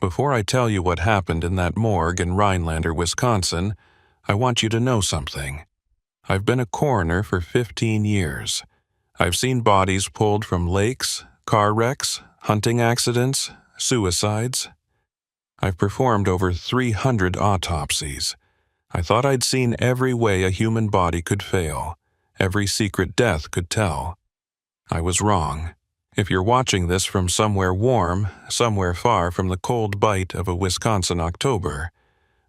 Before I tell you what happened in that morgue in Rhinelander, Wisconsin, I want you to know something. I've been a coroner for 15 years. I've seen bodies pulled from lakes, car wrecks, hunting accidents, suicides. I've performed over 300 autopsies. I thought I'd seen every way a human body could fail, every secret death could tell. I was wrong. If you're watching this from somewhere warm, somewhere far from the cold bite of a Wisconsin October,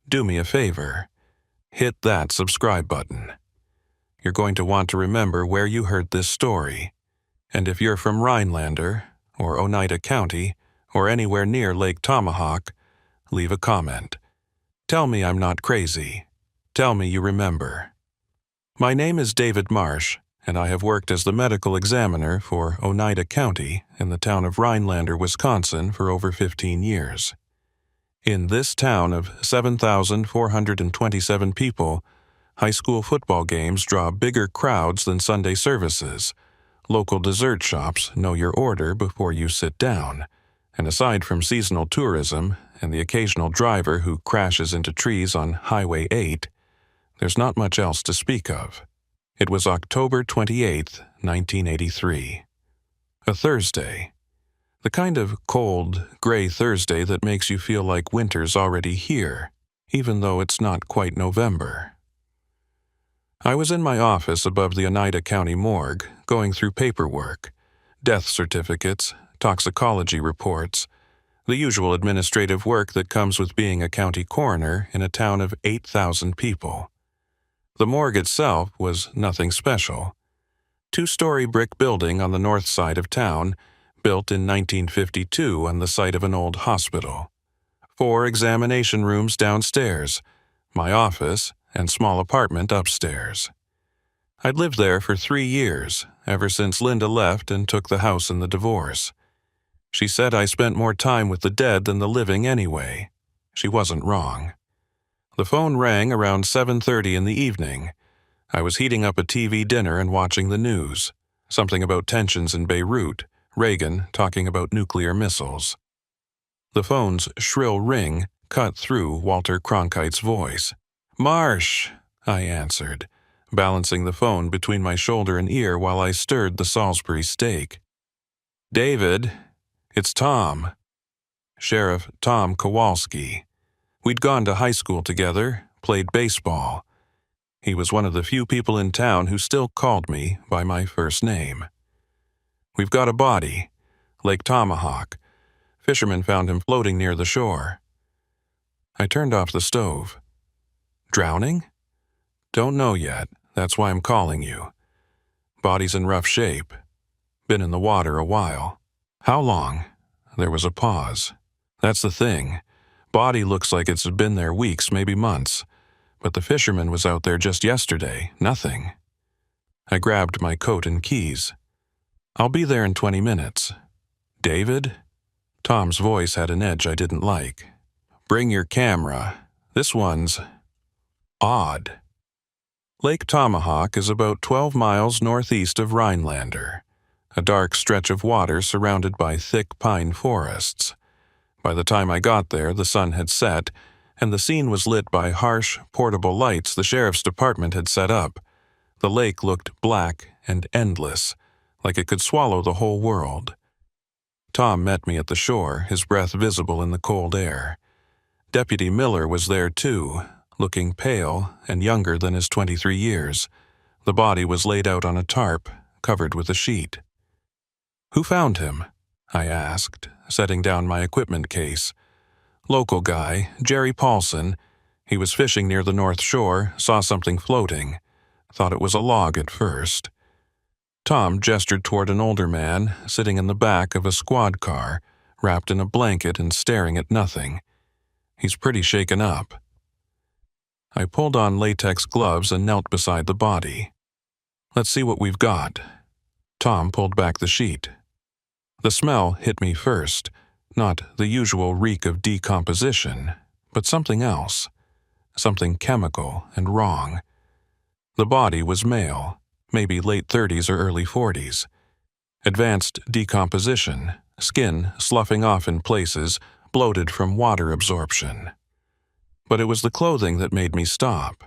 do me a favor. Hit that subscribe button. You're going to want to remember where you heard this story. And if you're from Rhinelander, or Oneida County, or anywhere near Lake Tomahawk, leave a comment. Tell me I'm not crazy. Tell me you remember. My name is David Marsh, and I have worked as the medical examiner for Oneida County in the town of Rhinelander, Wisconsin for over 15 years. In this town of 7,427 people, high school football games draw bigger crowds than Sunday services. Local dessert shops know your order before you sit down. And aside from seasonal tourism and the occasional driver who crashes into trees on Highway 8, there's not much else to speak of. It was October 28, 1983. A Thursday. The kind of cold, gray Thursday that makes you feel like winter's already here, even though it's not quite November. I was in my office above the Oneida County Morgue, going through paperwork, death certificates, toxicology reports, the usual administrative work that comes with being a county coroner in a town of 8,000 people. The morgue itself was nothing special. Two-story brick building on the north side of town, built in 1952 on the site of an old hospital. 4 examination rooms downstairs, my office, and small apartment upstairs. I'd lived there for 3 years, ever since Linda left and took the house in the divorce. She said I spent more time with the dead than the living anyway. She wasn't wrong. The phone rang around 7:30 in the evening. I was heating up a TV dinner and watching the news. Something about tensions in Beirut, Reagan talking about nuclear missiles. The phone's shrill ring cut through Walter Cronkite's voice. "Marsh," I answered, balancing the phone between my shoulder and ear while I stirred the Salisbury steak. "David, it's Tom." Sheriff Tom Kowalski. We'd gone to high school together, played baseball. He was one of the few people in town who still called me by my first name. "We've got a body. Lake Tomahawk. Fishermen found him floating near the shore." I turned off the stove. "Drowning?" "Don't know yet. That's why I'm calling you. Body's in rough shape. Been in the water a while." "How long?" There was a pause. "That's the thing. Body looks like it's been there weeks, maybe months. But the fisherman was out there just yesterday. Nothing." I grabbed my coat and keys. "I'll be there in 20 minutes. "David?" Tom's voice had an edge I didn't like. "Bring your camera. This one's odd." Lake Tomahawk is about 12 miles northeast of Rhinelander, a dark stretch of water surrounded by thick pine forests. By the time I got there, the sun had set, and the scene was lit by harsh, portable lights the sheriff's department had set up. The lake looked black and endless, like it could swallow the whole world. Tom met me at the shore, his breath visible in the cold air. Deputy Miller was there too, looking pale and younger than his 23 years. The body was laid out on a tarp, covered with a sheet. "Who found him?" I asked, setting down my equipment case. "Local guy, Jerry Paulson. He was fishing near the North Shore, saw something floating. Thought it was a log at first." Tom gestured toward an older man sitting in the back of a squad car, wrapped in a blanket and staring at nothing. "He's pretty shaken up." I pulled on latex gloves and knelt beside the body. "Let's see what we've got." Tom pulled back the sheet. The smell hit me first, not the usual reek of decomposition, but something else, something chemical and wrong. The body was male, maybe late 30s or early 40s. Advanced decomposition, skin sloughing off in places, bloated from water absorption. But it was the clothing that made me stop.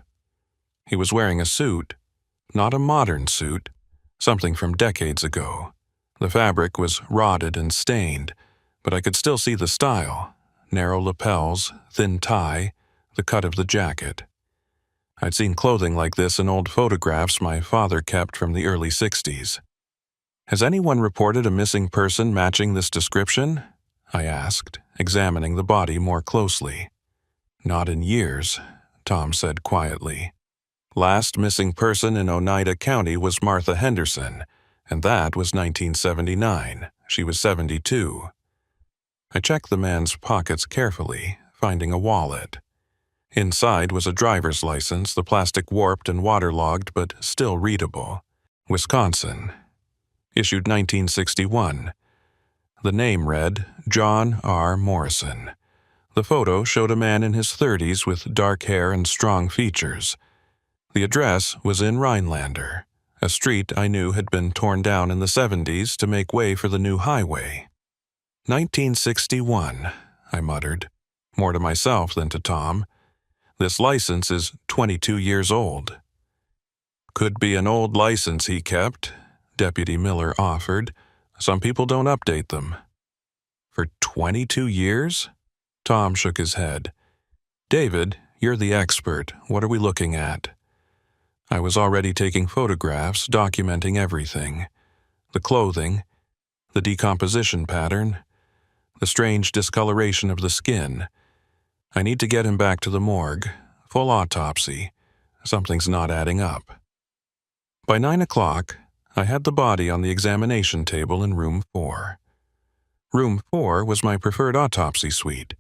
He was wearing a suit, not a modern suit, something from decades ago. The fabric was rotted and stained, but I could still see the style: narrow lapels, thin tie, the cut of the jacket. I'd seen clothing like this in old photographs my father kept from the early 60s. "Has anyone reported a missing person matching this description?" I asked, examining the body more closely. "Not in years," Tom said quietly. "Last missing person in Oneida County was Martha Henderson, and that was 1979. She was 72. I checked the man's pockets carefully, finding a wallet. Inside was a driver's license, the plastic warped and waterlogged but still readable. Wisconsin. Issued 1961. The name read John R. Morrison. The photo showed a man in his 30s with dark hair and strong features. The address was in Rhinelander, a street I knew had been torn down in the 70s to make way for the new highway. 1961, I muttered, more to myself than to Tom. This license is 22 years old. "Could be an old license he kept," Deputy Miller offered. "Some people don't update them." "For 22 years? Tom shook his head. "David, you're the expert. What are we looking at?" I was already taking photographs, documenting everything. The clothing, the decomposition pattern, the strange discoloration of the skin. I need to get him back to the morgue. Full autopsy. Something's not adding up. By 9 o'clock, I had the body on the examination table in room 4. Room 4 was my preferred autopsy suite.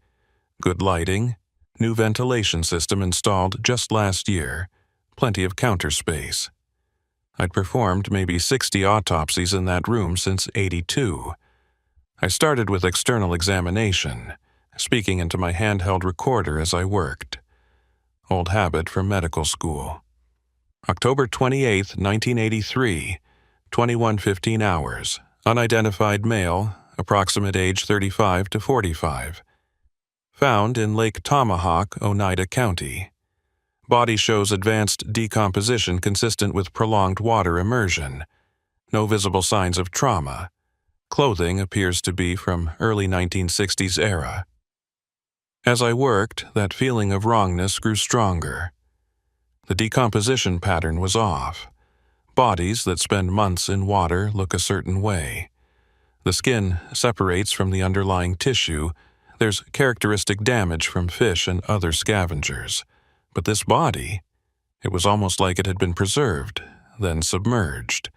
Good lighting, new ventilation system installed just last year, plenty of counter space. I'd performed maybe 60 autopsies in that room since '82. I started with external examination, speaking into my handheld recorder as I worked. Old habit from medical school. October 28, 1983, 21:15 hours. Unidentified male, approximate age 35 to 45. Found in Lake Tomahawk, Oneida County. Body shows advanced decomposition consistent with prolonged water immersion. No visible signs of trauma. Clothing appears to be from early 1960s era. As I worked, that feeling of wrongness grew stronger. The decomposition pattern was off. Bodies that spend months in water look a certain way. The skin separates from the underlying tissue. There's characteristic damage from fish and other scavengers. But this body, it was almost like it had been preserved, then submerged.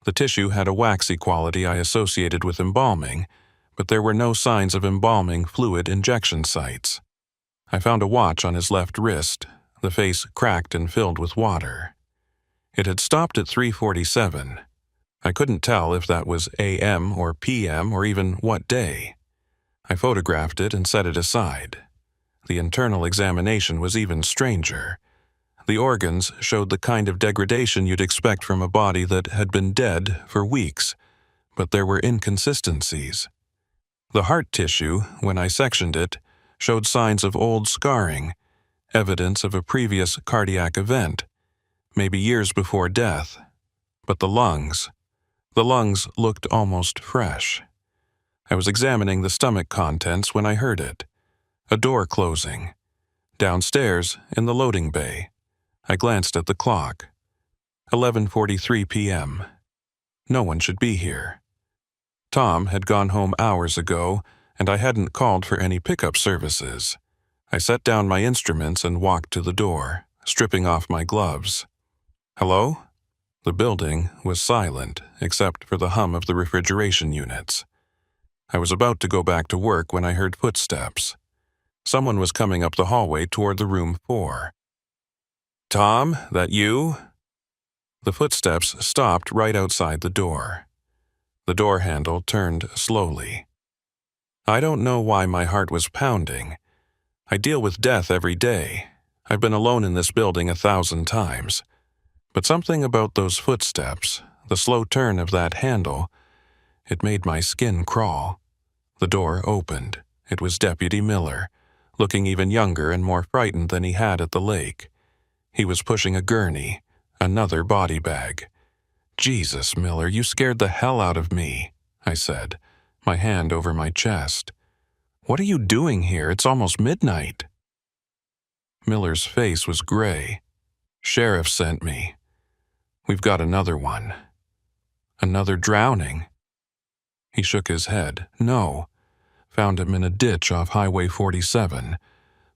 The tissue had a waxy quality I associated with embalming, but there were no signs of embalming fluid injection sites. I found a watch on his left wrist, the face cracked and filled with water. It had stopped at 3:47. I couldn't tell if that was AM or PM or even what day. I photographed it and set it aside. The internal examination was even stranger. The organs showed the kind of degradation you'd expect from a body that had been dead for weeks, but there were inconsistencies. The heart tissue, when I sectioned it, showed signs of old scarring, evidence of a previous cardiac event, maybe years before death. But the lungs looked almost fresh. I was examining the stomach contents when I heard it. A door closing. Downstairs, in the loading bay. I glanced at the clock. 11:43 p.m. No one should be here. Tom had gone home hours ago, and I hadn't called for any pickup services. I set down my instruments and walked to the door, stripping off my gloves. "Hello?" The building was silent, except for the hum of the refrigeration units. I was about to go back to work when I heard footsteps. Someone was coming up the hallway toward the room 4. "Tom, that you?" The footsteps stopped right outside the door. The door handle turned slowly. I don't know why my heart was pounding. I deal with death every day. I've been alone in this building 1,000 times. But something about those footsteps, the slow turn of that handle, it made my skin crawl. The door opened. It was Deputy Miller, looking even younger and more frightened than he had at the lake. He was pushing a gurney, another body bag. "Jesus, Miller, you scared the hell out of me," I said, my hand over my chest. "What are you doing here? It's almost midnight." Miller's face was gray. "Sheriff sent me. We've got another one." "Another drowning?" He shook his head. "No. Found him in a ditch off Highway 47.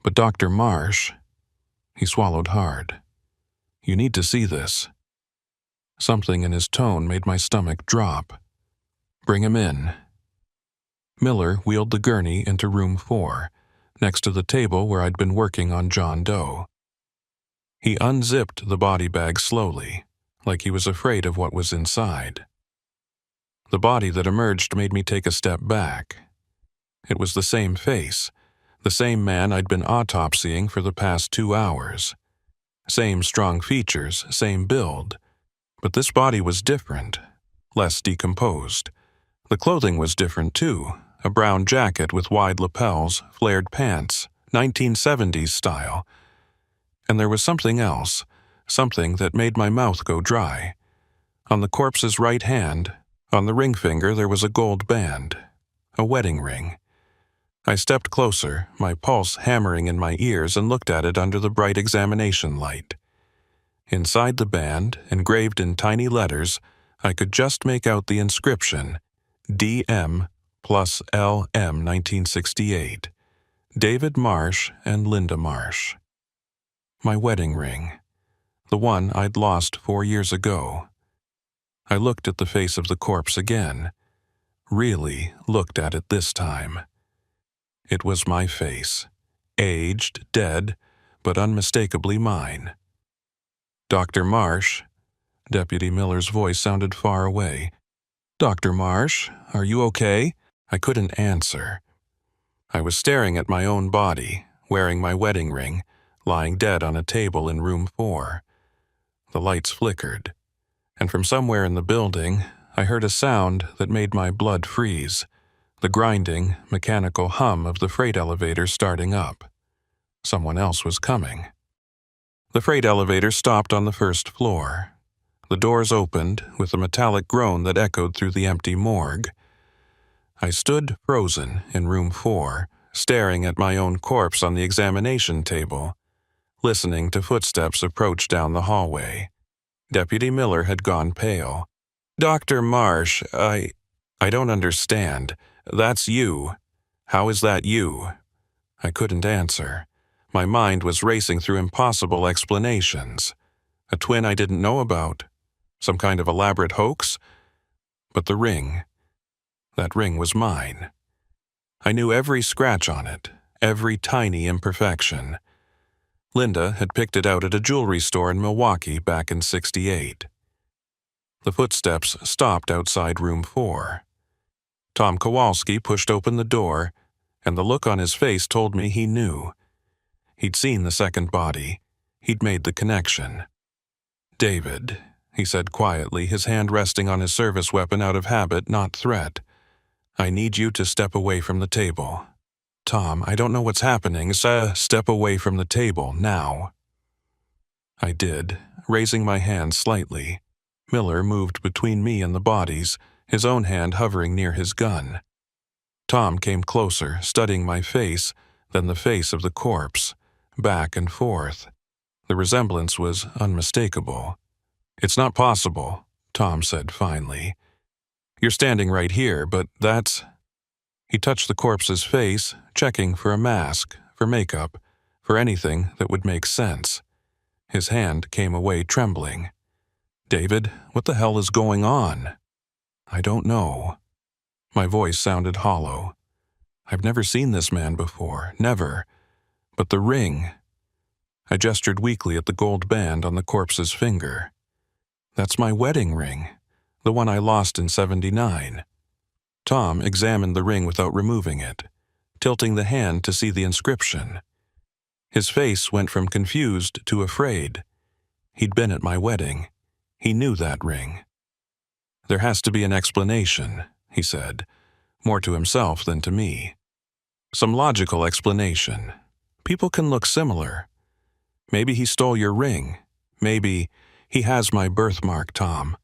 But Dr. Marsh..." He swallowed hard. "You need to see this." Something in his tone made my stomach drop. "Bring him in." Miller wheeled the gurney into room 4, next to the table where I'd been working on John Doe. He unzipped the body bag slowly, like he was afraid of what was inside. The body that emerged made me take a step back. It was the same face, the same man I'd been autopsying for the past 2 hours. Same strong features, same build. But this body was different, less decomposed. The clothing was different too, a brown jacket with wide lapels, flared pants, 1970s style. And there was something else, something that made my mouth go dry. On the corpse's right hand, on the ring finger, there was a gold band, a wedding ring. I stepped closer, my pulse hammering in my ears, and looked at it under the bright examination light. Inside the band, engraved in tiny letters, I could just make out the inscription, DM plus LM 1968, David Marsh and Linda Marsh. My wedding ring, the one I'd lost 4 years ago. I looked at the face of the corpse again, really looked at it this time. It was my face, aged, dead, but unmistakably mine. "Dr. Marsh," Deputy Miller's voice sounded far away. "Dr. Marsh, are you okay?" I couldn't answer. I was staring at my own body, wearing my wedding ring, lying dead on a table in room 4. The lights flickered, and from somewhere in the building, I heard a sound that made my blood freeze, the grinding, mechanical hum of the freight elevator starting up. Someone else was coming. The freight elevator stopped on the first floor. The doors opened with a metallic groan that echoed through the empty morgue. I stood frozen in room 4, staring at my own corpse on the examination table, listening to footsteps approach down the hallway. Deputy Miller had gone pale. "Dr. Marsh, I don't understand. That's you. How is that you?" I couldn't answer. My mind was racing through impossible explanations. A twin I didn't know about? Some kind of elaborate hoax? But the ring. That ring was mine. I knew every scratch on it, every tiny imperfection. Linda had picked it out at a jewelry store in Milwaukee back in '68. The footsteps stopped outside room 4. Tom Kowalski pushed open the door, and the look on his face told me he knew. He'd seen the second body. He'd made the connection. "David," he said quietly, his hand resting on his service weapon out of habit, not threat. "I need you to step away from the table." "Tom, I don't know what's happening. Step away from the table, now." I did, raising my hand slightly. Miller moved between me and the bodies, his own hand hovering near his gun. Tom came closer, studying my face, then the face of the corpse, back and forth. The resemblance was unmistakable. "It's not possible," Tom said finally. "You're standing right here, but that's..." He touched the corpse's face, checking for a mask, for makeup, for anything that would make sense. His hand came away trembling. "David, what the hell is going on?" "I don't know." My voice sounded hollow. "I've never seen this man before, never. But the ring..." I gestured weakly at the gold band on the corpse's finger. "That's my wedding ring, the one I lost in '79. Tom examined the ring without removing it, tilting the hand to see the inscription. His face went from confused to afraid. He'd been at my wedding. He knew that ring. "There has to be an explanation," he said, more to himself than to me. Some logical explanation. People can look similar. Maybe he stole your ring. Maybe he has my birthmark, Tom.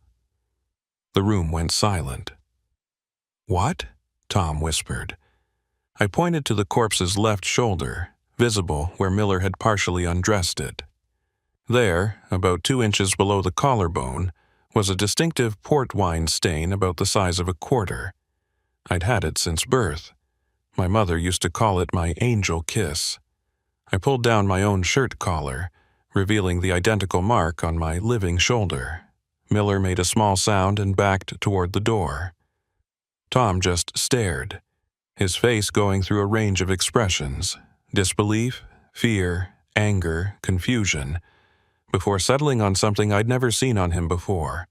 The room went silent. What? Tom whispered. I pointed to the corpse's left shoulder, visible where Miller had partially undressed it. There, about 2 inches below the collarbone, was a distinctive port wine stain about the size of a quarter. I'd had it since birth. My mother used to call it my angel kiss. I pulled down my own shirt collar, revealing the identical mark on my living shoulder. Miller made a small sound and backed toward the door. Tom just stared, his face going through a range of expressions: disbelief, fear, anger, confusion, before settling on something I'd never seen on him before: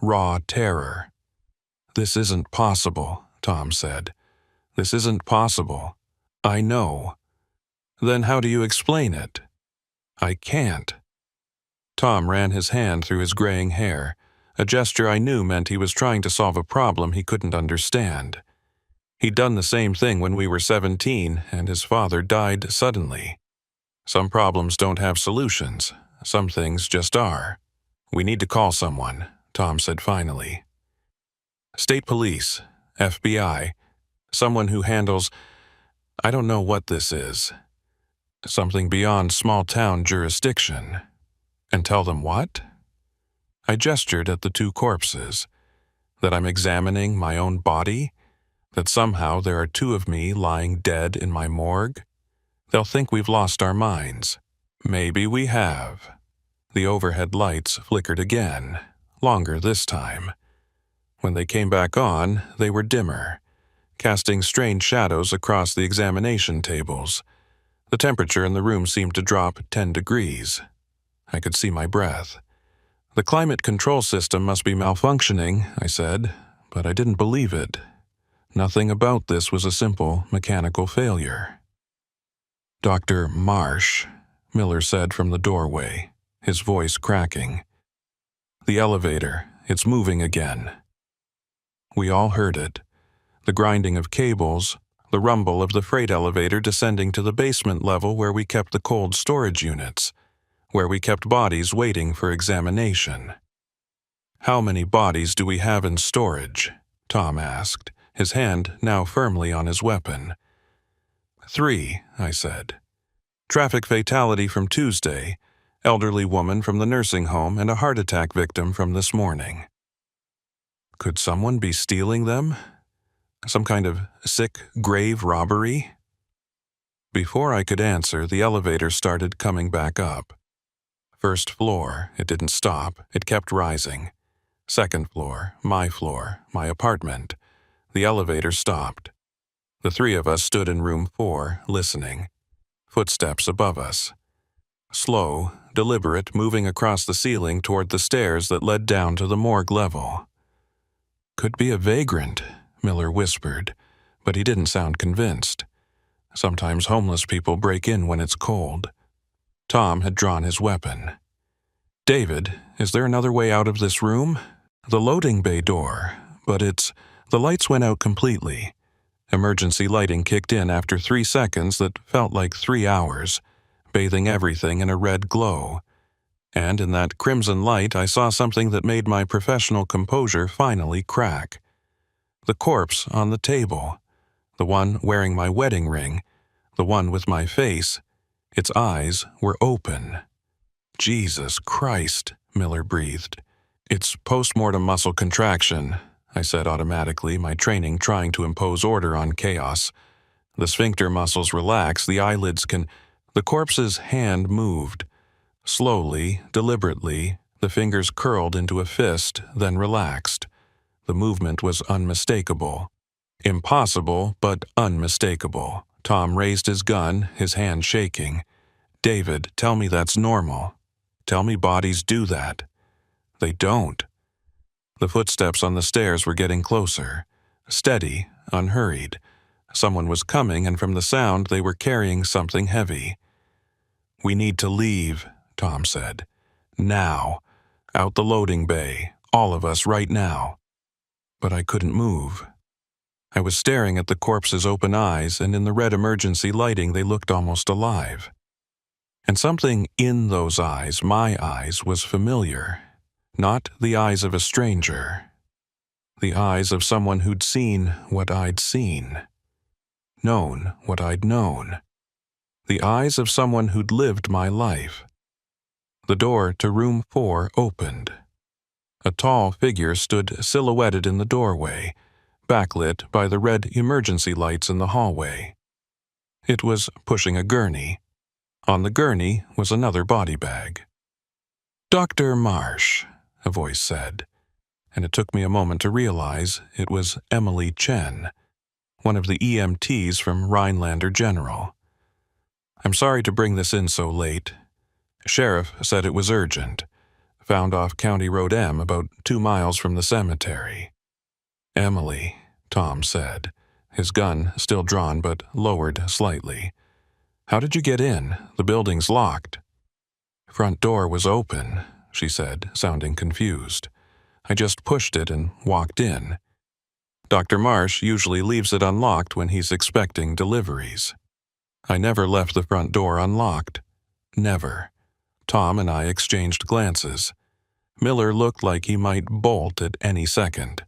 raw terror. "This isn't possible," Tom said. "This isn't possible. I know." "Then how do you explain it?" "I can't." Tom ran his hand through his graying hair, a gesture I knew meant he was trying to solve a problem he couldn't understand. He'd done the same thing when we were 17 and his father died suddenly. Some problems don't have solutions. Some things just are. "We need to call someone," Tom said finally. "State police, FBI, someone who handles— I don't know what this is. Something beyond small-town jurisdiction." "And tell them what?" I gestured at the 2 corpses. That I'm examining my own body? That somehow there are 2 of me lying dead in my morgue? They'll think we've lost our minds. Maybe we have. The overhead lights flickered again, longer this time. When they came back on, they were dimmer, casting strange shadows across the examination tables. The temperature in the room seemed to drop 10 degrees. I could see my breath. "The climate control system must be malfunctioning," I said, but I didn't believe it. Nothing about this was a simple mechanical failure. "Dr. Marsh," Miller said from the doorway, his voice cracking. "The elevator, it's moving again." We all heard it. The grinding of cables, the rumble of the freight elevator descending to the basement level where we kept the cold storage units, where we kept bodies waiting for examination. "How many bodies do we have in storage?" Tom asked, his hand now firmly on his weapon. 3, I said. "Traffic fatality from Tuesday, elderly woman from the nursing home, and a heart attack victim from this morning." Could someone be stealing them? Some kind of sick grave robbery? Before I could answer, the elevator started coming back up. First floor, it didn't stop, it kept rising. Second floor, my apartment. The elevator stopped. The 3 of us stood in room 4, listening. Footsteps above us. Slow, deliberate, moving across the ceiling toward the stairs that led down to the morgue level. "Could be a vagrant," Miller whispered, but he didn't sound convinced. "Sometimes homeless people break in when it's cold." Tom had drawn his weapon. "David, is there another way out of this room?" "The loading bay door, but the lights went out completely. Emergency lighting kicked in after 3 seconds that felt like 3 hours, bathing everything in a red glow. And in that crimson light I saw something that made my professional composure finally crack. The corpse on the table, the one wearing my wedding ring, the one with my face, its eyes were open." "Jesus Christ," Miller breathed. "It's post-mortem muscle contraction," I said automatically, my training trying to impose order on chaos. "The sphincter muscles relax, the eyelids can—" The corpse's hand moved. Slowly, deliberately, the fingers curled into a fist, then relaxed. The movement was unmistakable. Impossible, but unmistakable. Tom raised his gun, his hand shaking. "David, tell me that's normal. Tell me bodies do that." "They don't." The footsteps on the stairs were getting closer. Steady, unhurried. Someone was coming, and from the sound they were carrying something heavy. "We need to leave," Tom said. "Now. Out the loading bay. All of us right now." But I couldn't move. I was staring at the corpse's open eyes, and in the red emergency lighting they looked almost alive. And something in those eyes, my eyes, was familiar. Not the eyes of a stranger. The eyes of someone who'd seen what I'd seen. Known what I'd known. The eyes of someone who'd lived my life. The door to room 4 opened. A tall figure stood silhouetted in the doorway, backlit by the red emergency lights in the hallway. It was pushing a gurney. On the gurney was another body bag. "Dr. Marsh," a voice said, and it took me a moment to realize it was Emily Chen, one of the EMTs from Rhinelander General. "I'm sorry to bring this in so late. Sheriff said it was urgent. Found off County Road M about 2 miles from the cemetery." "Emily," Tom said, his gun still drawn but lowered slightly. "How did you get in? The building's locked." "Front door was open," she said, sounding confused. "I just pushed it and walked in. Dr. Marsh usually leaves it unlocked when he's expecting deliveries." I never left the front door unlocked. Never. Tom and I exchanged glances. Miller looked like he might bolt at any second.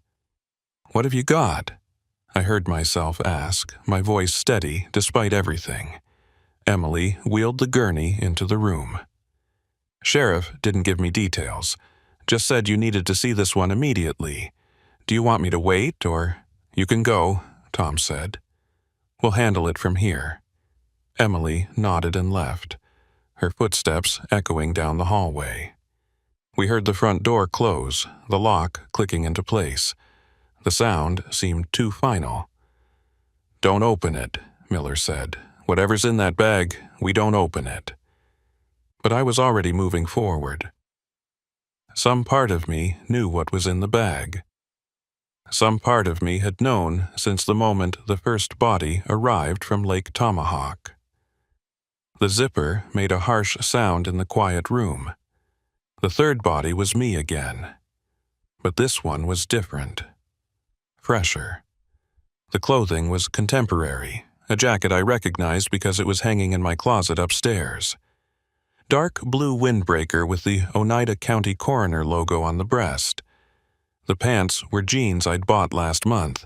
"What have you got?" I heard myself ask, my voice steady despite everything. Emily wheeled the gurney into the room. "Sheriff didn't give me details. Just said you needed to see this one immediately. Do you want me to wait, or—" "You can go," Tom said. "We'll handle it from here." Emily nodded and left, her footsteps echoing down the hallway. We heard the front door close, the lock clicking into place. The sound seemed too final. "Don't open it," Miller said. "Whatever's in that bag, we don't open it." But I was already moving forward. Some part of me knew what was in the bag. Some part of me had known since the moment the first body arrived from Lake Tomahawk. The zipper made a harsh sound in the quiet room. The third body was me again. But this one was different. Fresher. The clothing was contemporary, a jacket I recognized because it was hanging in my closet upstairs. Dark blue windbreaker with the Oneida County Coroner logo on the breast. The pants were jeans I'd bought last month,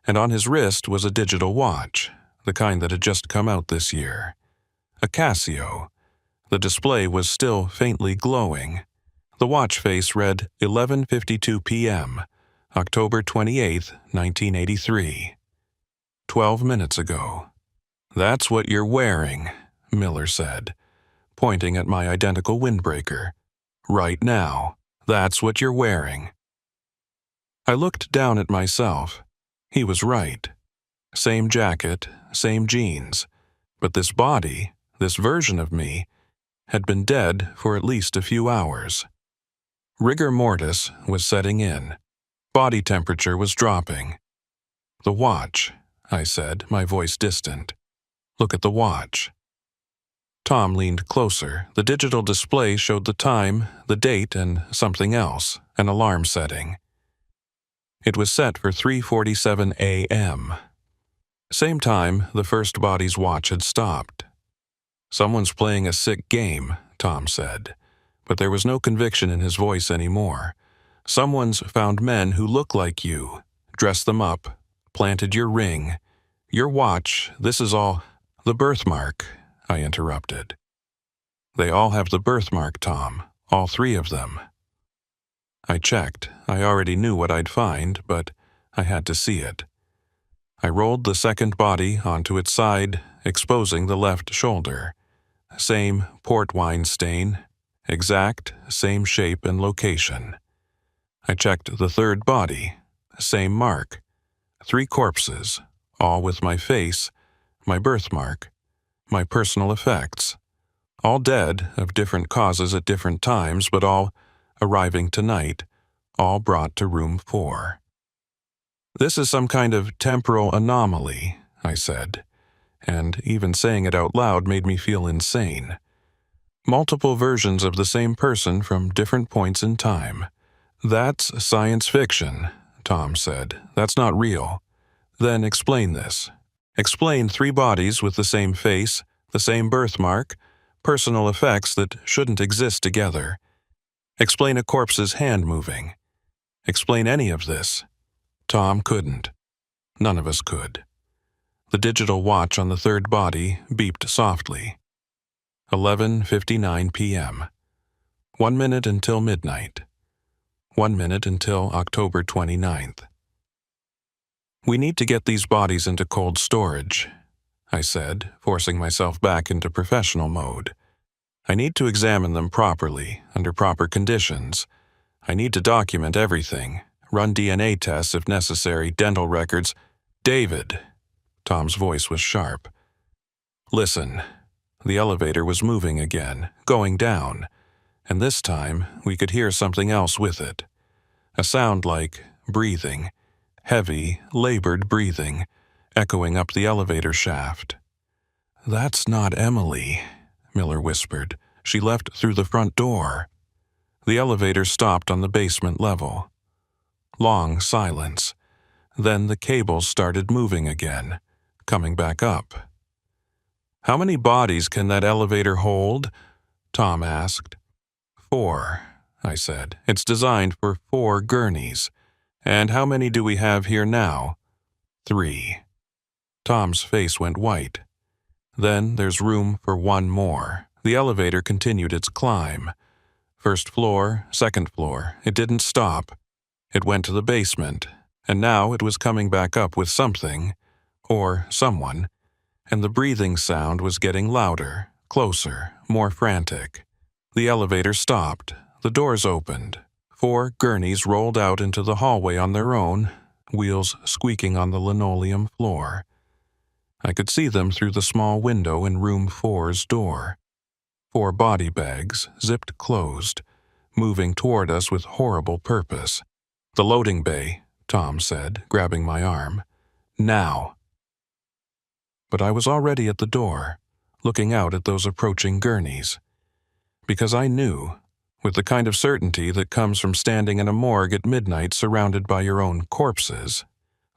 and on his wrist was a digital watch, the kind that had just come out this year. A Casio. The display was still faintly glowing. The watch face read 11:52 p.m., October 28, 1983. 12 minutes ago. "That's what you're wearing," Miller said, pointing at my identical windbreaker. "Right now, that's what you're wearing." I looked down at myself. He was right. Same jacket, same jeans. But this body, this version of me, had been dead for at least a few hours. Rigor mortis was setting in. Body temperature was dropping. "The watch," I said, my voice distant. "Look at the watch." Tom leaned closer. The digital display showed the time, the date, and something else, an alarm setting. It was set for 3:47 a.m. Same time the first body's watch had stopped. "Someone's playing a sick game," Tom said, but there was no conviction in his voice anymore. "Someone's found men who look like you, dressed them up, planted your ring. Your watch, this is all—" "The birthmark," I interrupted. "They all have the birthmark, Tom, all 3 of them." I checked. I already knew what I'd find, but I had to see it. I rolled the second body onto its side, exposing the left shoulder. Same port wine stain, exact same shape and location. I checked the third body, same mark. 3 corpses, all with my face, my birthmark, my personal effects. All dead of different causes at different times, but all arriving tonight, all brought to room 4. "This is some kind of temporal anomaly," I said, and even saying it out loud made me feel insane. "Multiple versions of the same person from different points in time. That's science fiction," Tom said. "That's not real. Then explain this. Explain 3 bodies with the same face, the same birthmark, personal effects that shouldn't exist together. Explain a corpse's hand moving. Explain any of this. Tom couldn't. None of us could. The digital watch on the 3rd body beeped softly. 11:59 p.m. 1 minute until midnight. 1 minute until October 29th. We need to get these bodies into cold storage, I said, forcing myself back into professional mode. I need to examine them properly, under proper conditions. I need to document everything, run DNA tests if necessary, dental records. David! Tom's voice was sharp. Listen. The elevator was moving again, going down, and this time we could hear something else with it. A sound like breathing, heavy, labored breathing, echoing up the elevator shaft. "That's not Emily," Miller whispered. "She left through the front door." The elevator stopped on the basement level. Long silence. Then the cables started moving again, coming back up. "How many bodies can that elevator hold?" Tom asked. 4, I said. "It's designed for 4 gurneys. And how many do we have here now?" 3. Tom's face went white. "Then there's room for 1 more." The elevator continued its climb. 1st floor, 2nd floor. It didn't stop. It went to the basement, and now it was coming back up with something, or someone, and the breathing sound was getting louder, closer, more frantic. The elevator stopped. The doors opened. 4 gurneys rolled out into the hallway on their own, wheels squeaking on the linoleum floor. I could see them through the small window in room 4's door. 4 body bags, zipped closed, moving toward us with horrible purpose. "The loading bay," Tom said, grabbing my arm. "Now." But I was already at the door, looking out at those approaching gurneys. Because I knew, with the kind of certainty that comes from standing in a morgue at midnight surrounded by your own corpses,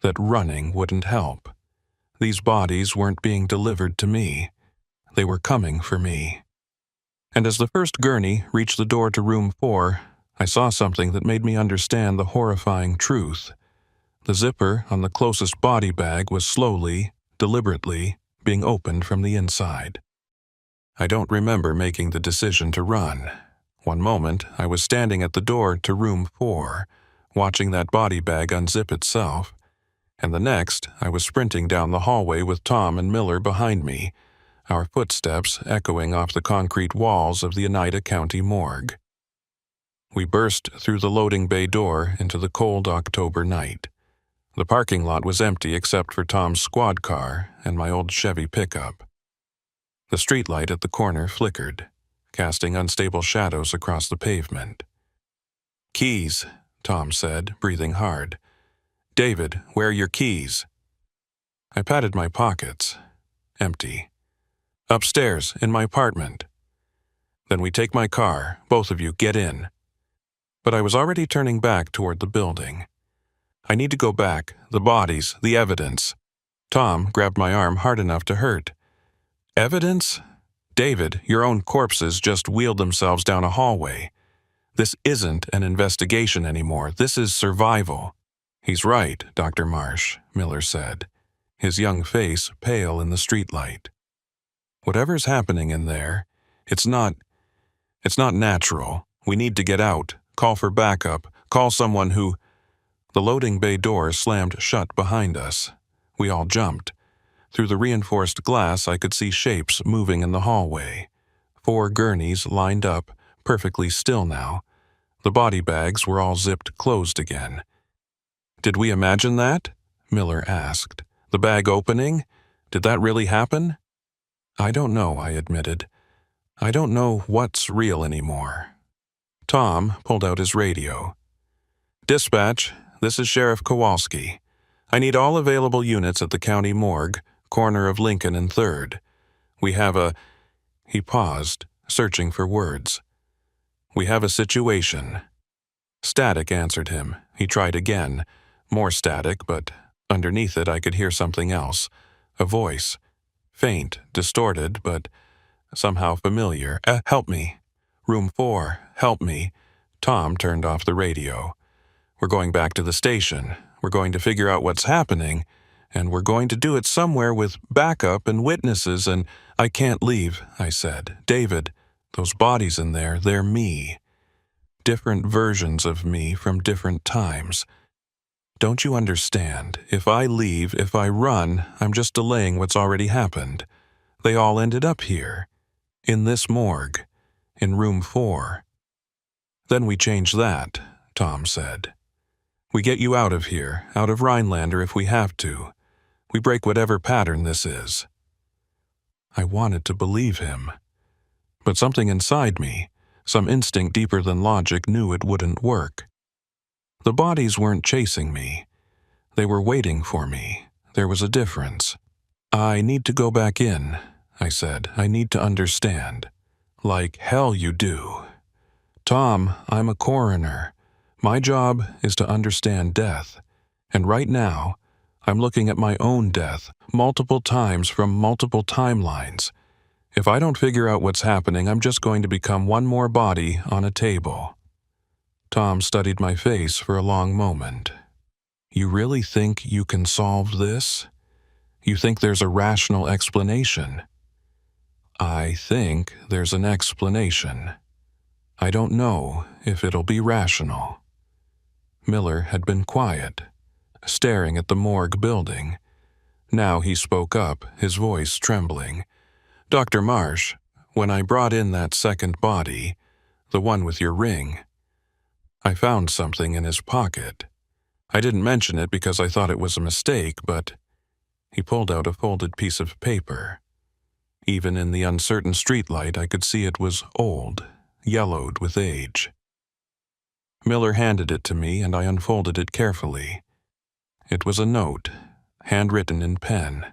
that running wouldn't help. These bodies weren't being delivered to me. They were coming for me. And as the first gurney reached the door to room 4, I saw something that made me understand the horrifying truth. The zipper on the closest body bag was slowly, deliberately, being opened from the inside. I don't remember making the decision to run. One moment, I was standing at the door to room 4, watching that body bag unzip itself, and the next, I was sprinting down the hallway with Tom and Miller behind me, our footsteps echoing off the concrete walls of the Oneida County morgue. We burst through the loading bay door into the cold October night. The parking lot was empty except for Tom's squad car and my old Chevy pickup. The streetlight at the corner flickered, casting unstable shadows across the pavement. "Keys," Tom said, breathing hard. "David, where are your keys?" I patted my pockets. Empty. "Upstairs, in my apartment." "Then we take my car. Both of you, get in." But I was already turning back toward the building. "I need to go back. The bodies, the evidence." Tom grabbed my arm hard enough to hurt. "Evidence? David, your own corpses just wheeled themselves down a hallway. This isn't an investigation anymore. This is survival." "He's right, Dr. Marsh," Miller said, his young face pale in the streetlight. "Whatever's happening in there, it's not natural. We need to get out, call for backup, call someone who—" The loading bay door slammed shut behind us. We all jumped. Through the reinforced glass, I could see shapes moving in the hallway. 4 gurneys lined up, perfectly still now. The body bags were all zipped closed again. "Did we imagine that?" Miller asked. "The bag opening? Did that really happen?" "I don't know," I admitted. "I don't know what's real anymore." Tom pulled out his radio. "Dispatch, this is Sheriff Kowalski. I need all available units at the county morgue, corner of Lincoln and 3rd. We have a—" He paused, searching for words. "We have a situation." Static answered him. He tried again. More static, but Underneath it, I could hear something else, a voice, faint, distorted, but somehow familiar. Help me. Room 4, help me. Tom turned off the radio. We're going back to the station. We're going to figure out what's happening, and we're going to do it somewhere with backup and witnesses, and I can't leave, I said. David, those bodies in there, they're me. Different versions of me from different times. Don't you understand? If I leave, if I run, I'm just delaying what's already happened. They all ended up here. In this morgue. In room 4. Then we change that, Tom said. We get you out of here, out of Rhinelander if we have to. We break whatever pattern this is. I wanted to believe him. But something inside me, some instinct deeper than logic, knew it wouldn't work. The bodies weren't chasing me. They were waiting for me. There was a difference. I need to go back in, I said. I need to understand. Like hell you do. Tom, I'm a coroner. My job is to understand death. And right now, I'm looking at my own death multiple times from multiple timelines. If I don't figure out what's happening, I'm just going to become one more body on a table. Tom studied my face for a long moment. You really think you can solve this? You think there's a rational explanation? I think there's an explanation. I don't know if it'll be rational. Miller had been quiet, staring at the morgue building. Now he spoke up, his voice trembling. Dr. Marsh, when I brought in that second body, the one with your ring, I found something in his pocket. I didn't mention it because I thought it was a mistake, but he pulled out a folded piece of paper. Even in the uncertain streetlight, I could see it was old, yellowed with age. Miller handed it to me, and I unfolded it carefully. It was a note, handwritten in pen.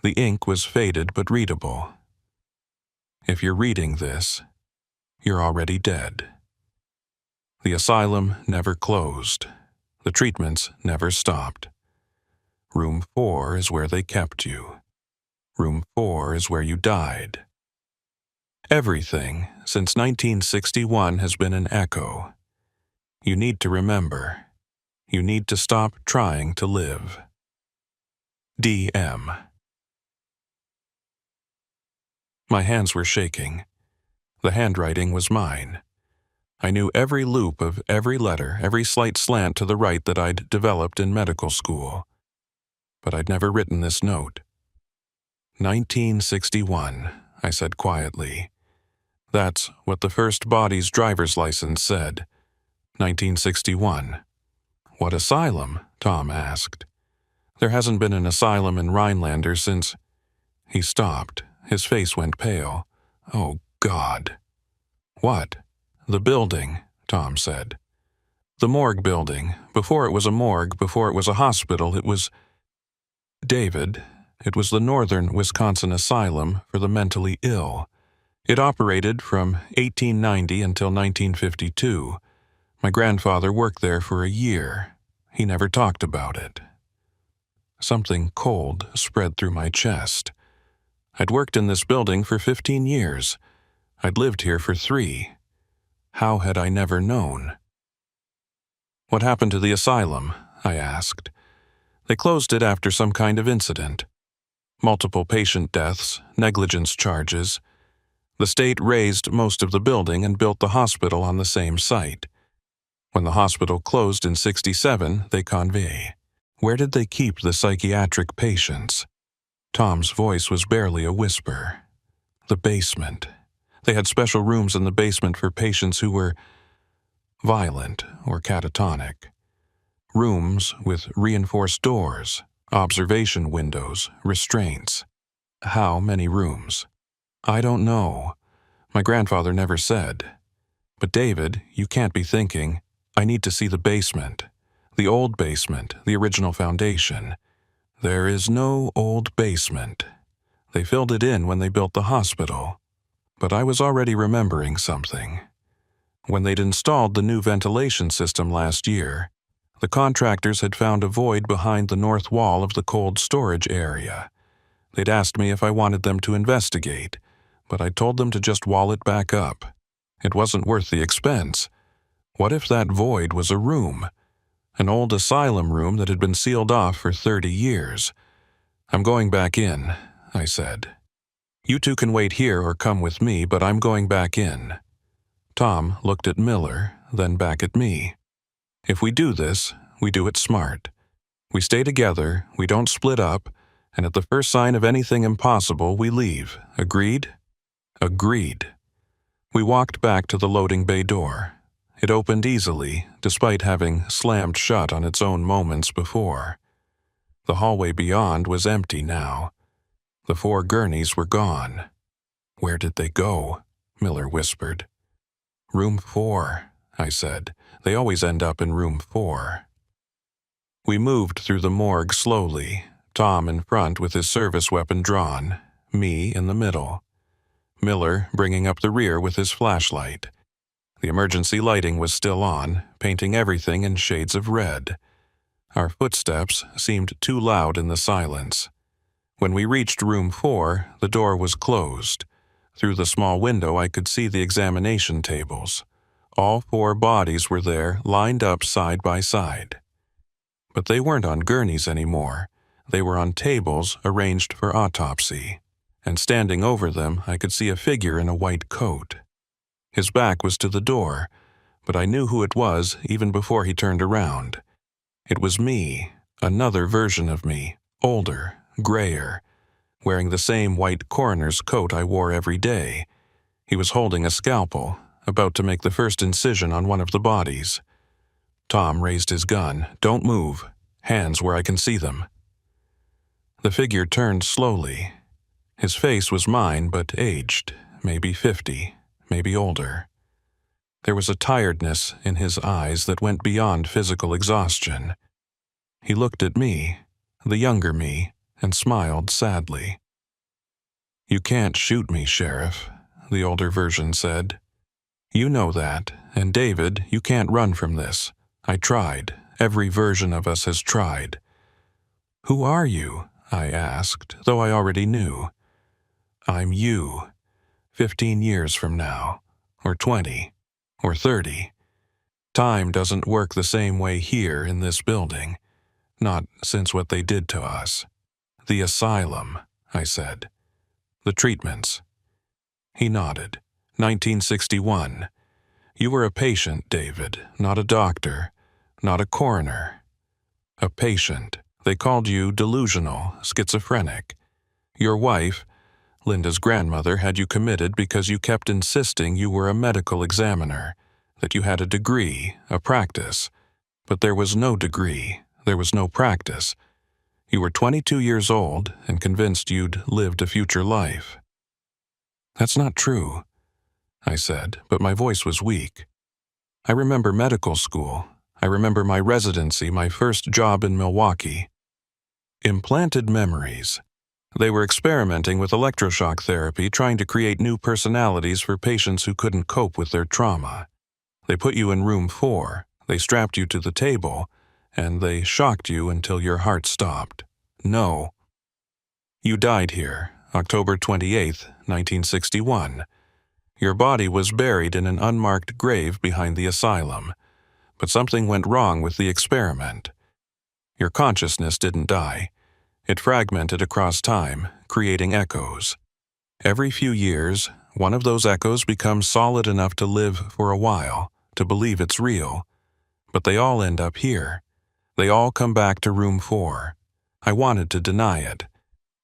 The ink was faded but readable. If you're reading this, you're already dead. The asylum never closed. The treatments never stopped. Room 4 is where they kept you. Room 4 is where you died. Everything since 1961 has been an echo. You need to remember. You need to stop trying to live. D.M. My hands were shaking. The handwriting was mine. I knew every loop of every letter, every slight slant to the right that I'd developed in medical school. But I'd never written this note. 1961, I said quietly. That's what the first body's driver's license said. 1961. What asylum? Tom asked. There hasn't been an asylum in Rhinelander since... He stopped. His face went pale. Oh, God. What? The building, Tom said. The morgue building. Before it was a morgue, before it was a hospital, it was... David, it was the Northern Wisconsin Asylum for the Mentally Ill. It operated from 1890 until 1952. My grandfather worked there for a year. He never talked about it. Something cold spread through my chest. I'd worked in this building for 15 years. I'd lived here for 3. How had I never known? What happened to the asylum? I asked. They closed it after some kind of incident. Multiple patient deaths, negligence charges. The state razed most of the building and built the hospital on the same site. When the hospital closed in '67, they convey. Where did they keep the psychiatric patients? Tom's voice was barely a whisper. The basement. They had special rooms in the basement for patients who were violent or catatonic. Rooms with reinforced doors, observation windows, restraints. How many rooms? I don't know. My grandfather never said. But David, you can't be thinking, I need to see the basement. The old basement, the original foundation. There is no old basement. They filled it in when they built the hospital. But I was already remembering something. When they'd installed the new ventilation system last year, The contractors had found a void behind the north wall of the cold storage area. They'd asked me if I wanted them to investigate, but I told them to just wall it back up. It wasn't worth the expense. What if that void was a room? An old asylum room that had been sealed off for 30 years. "I'm going back in," I said. "You two can wait here or come with me, but I'm going back in." Tom looked at Miller, then back at me. "If we do this, we do it smart. We stay together, we don't split up, and at the first sign of anything impossible, we leave. Agreed?" "Agreed." We walked back to the loading bay door. It opened easily, despite having slammed shut on its own moments before. The hallway beyond was empty now. The 4 gurneys were gone. "Where did they go?" Miller whispered. "Room 4, I said. "They always end up in room 4. We moved through the morgue slowly, Tom in front with his service weapon drawn, me in the middle. Miller bringing up the rear with his flashlight. The emergency lighting was still on, painting everything in shades of red. Our footsteps seemed too loud in the silence. When we reached room 4, the door was closed. Through the small window I could see the examination tables. All 4 bodies were there, lined up side by side. But they weren't on gurneys anymore. They were on tables arranged for autopsy. And standing over them, I could see a figure in a white coat. His back was to the door, but I knew who it was even before he turned around. It was me, another version of me, older, grayer, wearing the same white coroner's coat I wore every day. He was holding a scalpel, about to make the first incision on one of the bodies. Tom raised his gun. "Don't move. Hands where I can see them." The figure turned slowly. His face was mine, but aged, maybe 50, maybe older. There was a tiredness in his eyes that went beyond physical exhaustion. He looked at me, the younger me, and smiled sadly. "You can't shoot me, Sheriff," the older version said. "You know that, and David, you can't run from this. I tried. Every version of us has tried." "Who are you?" I asked, though I already knew. "I'm you. 15 years from now, or 20, or 30. Time doesn't work the same way here in this building. Not since what they did to us. The asylum," I said. "The treatments." He nodded. 1961. "You were a patient, David, not a doctor, not a coroner. A patient. They called you delusional, schizophrenic. Your wife, Linda's grandmother, had you committed because you kept insisting you were a medical examiner, that you had a degree, a practice. But there was no degree, there was no practice. You were 22 years old and convinced you'd lived a future life." "That's not true," I said, but my voice was weak. "I remember medical school. I remember my residency, my first job in Milwaukee. Implanted memories. They were experimenting with electroshock therapy, trying to create new personalities for patients who couldn't cope with their trauma. They put you in room 4, they strapped you to the table, and they shocked you until your heart stopped. No. You died here, October 28th, 1961. Your body was buried in an unmarked grave behind the asylum, but something went wrong with the experiment. Your consciousness didn't die. It fragmented across time, creating echoes. Every few years, one of those echoes becomes solid enough to live for a while, to believe it's real. But they all end up here. They all come back to room 4. I wanted to deny it.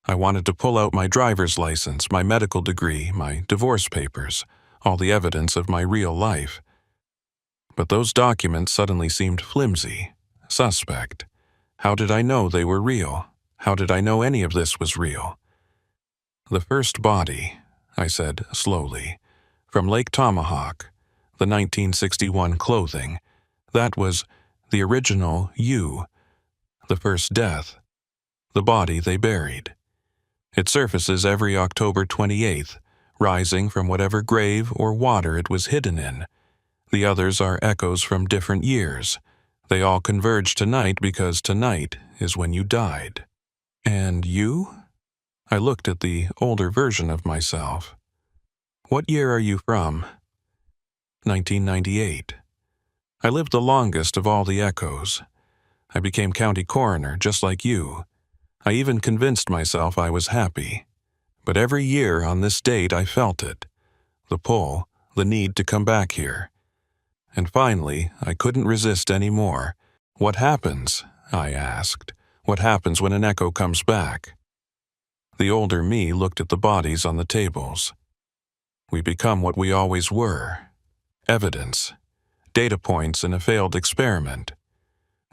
I wanted to pull out my driver's license, my medical degree, my divorce papers, all the evidence of my real life. But those documents suddenly seemed flimsy, suspect. How did I know they were real? How did I know any of this was real? "The first body," I said slowly, "from Lake Tomahawk, the 1961 clothing, that was the original you, the first death, the body they buried. It surfaces every October 28th, rising from whatever grave or water it was hidden in. The others are echoes from different years. They all converge tonight because tonight is when you died. And you? I looked at the older version of myself. What year are you from? 1998. I lived the longest of all the echoes. I became county coroner just like you. I even convinced myself I was happy. But every year on this date I felt it. The pull, the need to come back here. And finally, I couldn't resist any more. What happens? I asked. What happens when an echo comes back? The older me looked at the bodies on the tables. We become what we always were. Evidence. Data points in a failed experiment.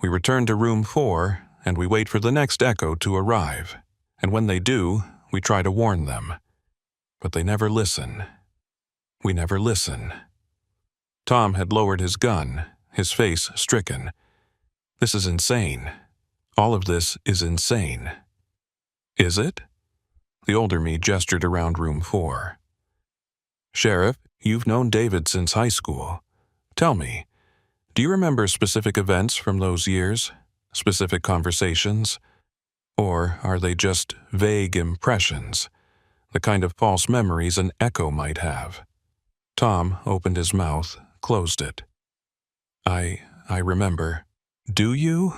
We return to room 4, and we wait for the next echo to arrive. And when they do, we try to warn them. But they never listen. We never listen. Tom had lowered his gun, his face stricken. This is insane. All of this is insane. Is it? The older me gestured around room 4. Sheriff, you've known David since high school. Tell me, do you remember specific events from those years? Specific conversations? Or are they just vague impressions? The kind of false memories an echo might have? Tom opened his mouth, closed it. I remember. Do you?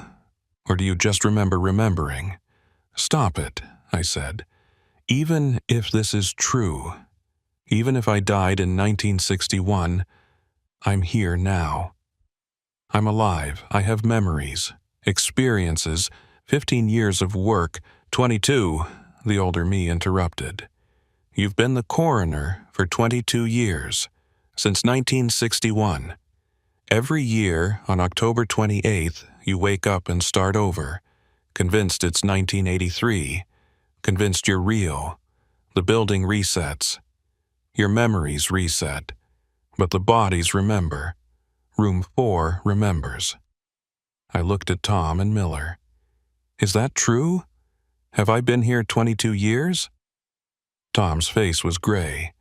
Or do you just remember remembering? Stop it, I said. Even if this is true, even if I died in 1961, I'm here now. I'm alive. I have memories, experiences, 15 years of work, 22, the older me interrupted. You've been the coroner for 22 years, since 1961. Every year, on October 28th, you wake up and start over, convinced it's 1983, convinced you're real. The building resets. Your memories reset. But the bodies remember. Room 4 remembers. I looked at Tom and Miller. Is that true? Have I been here 22 years? Tom's face was gray.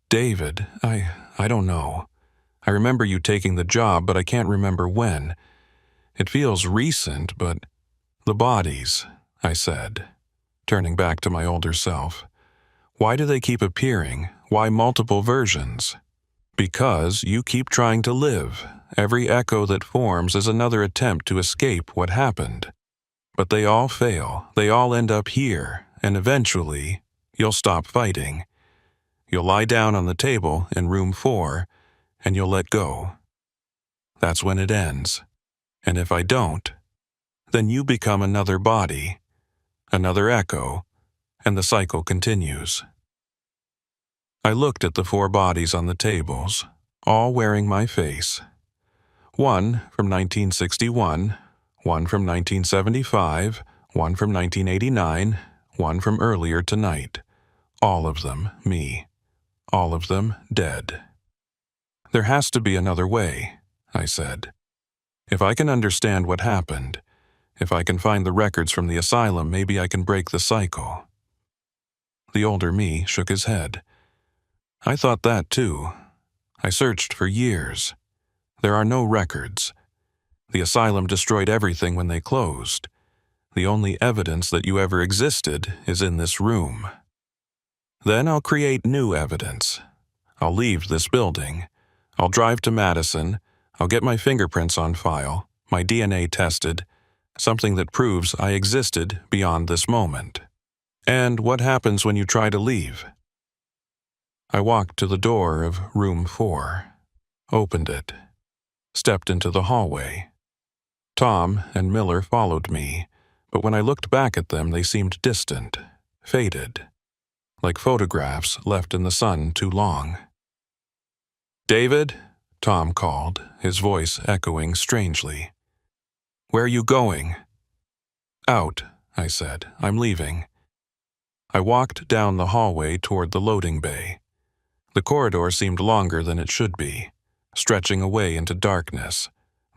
David, I don't know. I remember you taking the job, but I can't remember when. It feels recent, but... The bodies, I said, turning back to my older self. Why do they keep appearing? Why multiple versions? Because you keep trying to live. Every echo that forms is another attempt to escape what happened. But they all fail. They all end up here, and eventually, you'll stop fighting. You'll lie down on the table in room 4, and you'll let go. That's when it ends. And if I don't, then you become another body, another echo, and the cycle continues. I looked at the 4 bodies on the tables, all wearing my face. One from 1961, one from 1975, one from 1989, one from earlier tonight. All of them me. All of them dead. There has to be another way, I said. If I can understand what happened, if I can find the records from the asylum, maybe I can break the cycle. The older me shook his head. I thought that too. I searched for years. There are no records. The asylum destroyed everything when they closed. The only evidence that you ever existed is in this room. Then I'll create new evidence. I'll leave this building. I'll drive to Madison. I'll get my fingerprints on file, my DNA tested, something that proves I existed beyond this moment. And what happens when you try to leave? I walked to the door of room 4, opened it, stepped into the hallway. Tom and Miller followed me, but when I looked back at them, they seemed distant, faded, like photographs left in the sun too long. David, Tom called, his voice echoing strangely. Where are you going? Out, I said. I'm leaving. I walked down the hallway toward the loading bay. The corridor seemed longer than it should be, stretching away into darkness.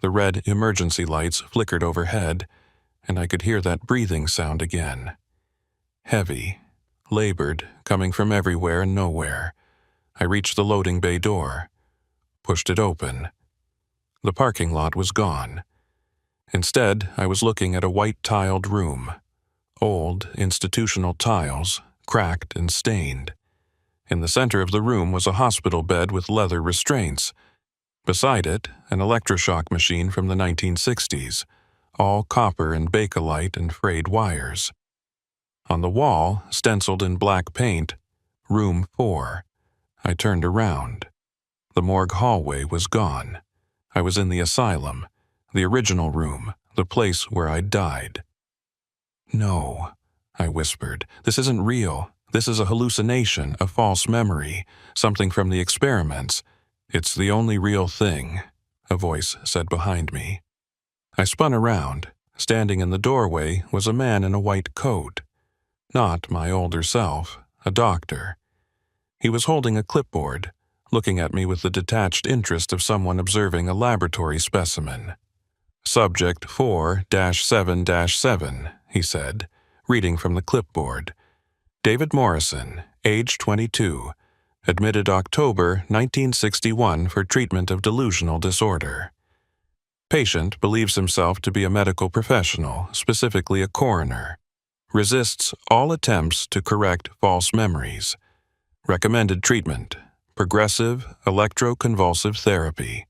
The red emergency lights flickered overhead, and I could hear that breathing sound again. Heavy, labored, coming from everywhere and nowhere. I reached the loading bay door, pushed it open. The parking lot was gone. Instead, I was looking at a white-tiled room. Old, institutional tiles, cracked and stained. In the center of the room was a hospital bed with leather restraints. Beside it, an electroshock machine from the 1960s, all copper and bakelite and frayed wires. On the wall, stenciled in black paint, Room 4. I turned around. The morgue hallway was gone. I was in the asylum, the original room, the place where I died. "No," I whispered. "This isn't real. This is a hallucination, a false memory, something from the experiments." "It's the only real thing," a voice said behind me. I spun around. Standing in the doorway was a man in a white coat. Not my older self, a doctor. He was holding a clipboard, looking at me with the detached interest of someone observing a laboratory specimen. "Subject 4-7-7, he said, reading from the clipboard. "David Morrison, age 22, admitted October 1961 for treatment of delusional disorder. Patient believes himself to be a medical professional, specifically a coroner. Resists all attempts to correct false memories. Recommended treatment, progressive electroconvulsive therapy."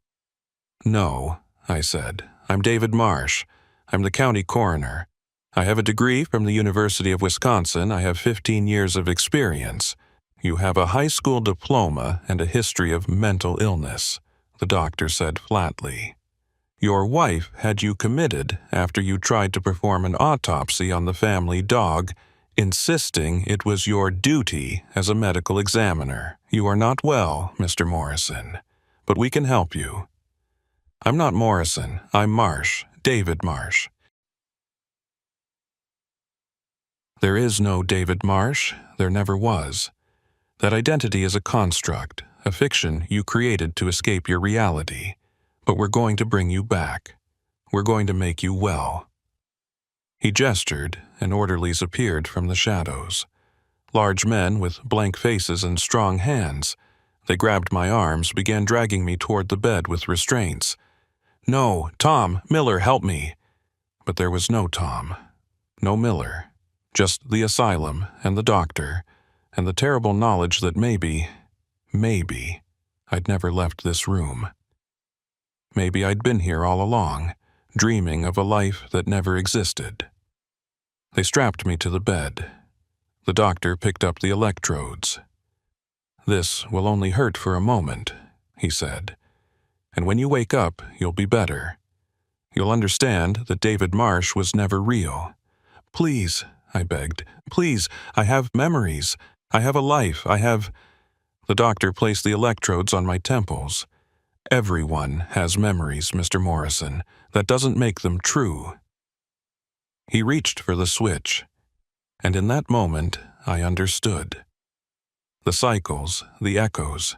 "No," I said. "I'm David Marsh. I'm the county coroner. I have a degree from the University of Wisconsin. I have 15 years of experience. You have a high school diploma and a history of mental illness," the doctor said flatly. "Your wife had you committed after you tried to perform an autopsy on the family dog, insisting it was your duty as a medical examiner. You are not well, Mr. Morrison, but we can help you." "I'm not Morrison. I'm Marsh, David Marsh." There is no David Marsh. There never was. That identity is a construct, a fiction you created to escape your reality. But we're going to bring you back. We're going to make you well. He gestured, and orderlies appeared from the shadows. Large men with blank faces and strong hands. They grabbed my arms, began dragging me toward the bed with restraints. "No, Tom, Miller, help me." But there was no Tom, no Miller, just the asylum and the doctor, and the terrible knowledge that maybe, I'd never left this room. Maybe I'd been here all along, dreaming of a life that never existed. They strapped me to the bed. The doctor picked up the electrodes. "This will only hurt for a moment," he said. "And when you wake up, you'll be better. You'll understand that David Marsh was never real." "Please," I begged. "Please, I have memories. I have a life. I have—" The doctor placed the electrodes on my temples. "Everyone has memories, Mr. Morrison. That doesn't make them true." He reached for the switch, and in that moment I understood. The cycles, the echoes,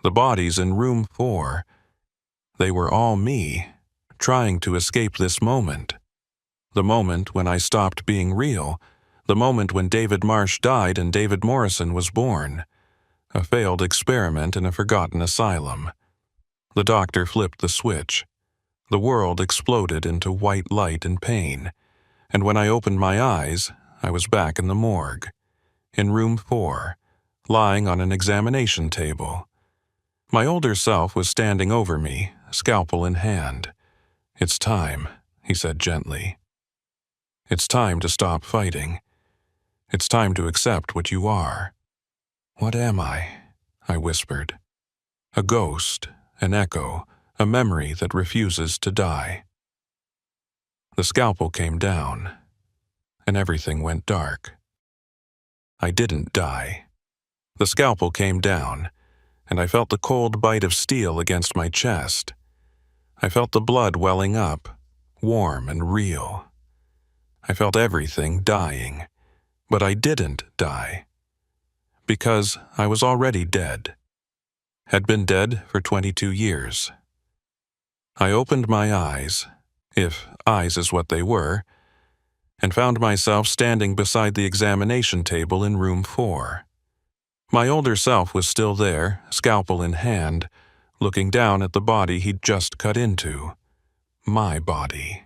the bodies in room 4, they were all me, trying to escape this moment. The moment when I stopped being real, the moment when David Marsh died and David Morrison was born. A failed experiment in a forgotten asylum. The doctor flipped the switch. The world exploded into white light and pain, and when I opened my eyes, I was back in the morgue, in room 4, lying on an examination table. My older self was standing over me, scalpel in hand. "It's time," he said gently. "It's time to stop fighting. It's time to accept what you are." "What am I?" I whispered. "A ghost, an echo, a memory that refuses to die." The scalpel came down, and everything went dark. I didn't die. The scalpel came down, and I felt the cold bite of steel against my chest. I felt the blood welling up, warm and real. I felt everything dying, but I didn't die. Because I was already dead. Had been dead for 22 years. I opened my eyes, if eyes is what they were, and found myself standing beside the examination table in room 4. My older self was still there, scalpel in hand, looking down at the body he'd just cut into. My body.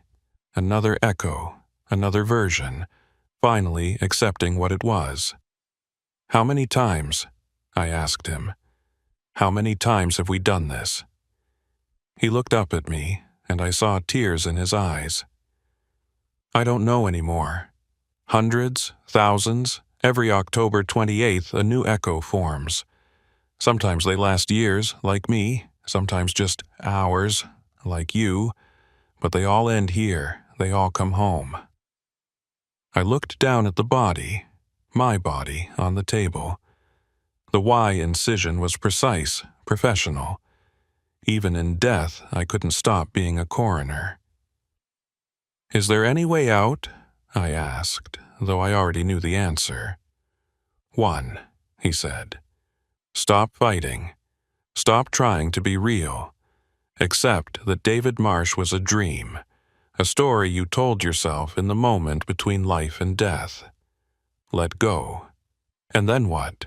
another echo, another version, finally accepting what it was. "How many times?" I asked him. "How many times have we done this?" He looked up at me, and I saw tears in his eyes. "I don't know anymore. Hundreds, thousands, every October 28th a new echo forms. Sometimes they last years, like me, sometimes just hours, like you, but they all end here, they all come home." I looked down at the body, my body, on the table. The Y incision was precise, professional. Even in death, I couldn't stop being a coroner. "Is there any way out?" I asked, though I already knew the answer. "One," he said. "Stop fighting. Stop trying to be real. Accept that David Marsh was a dream, a story you told yourself in the moment between life and death. Let go. And then what?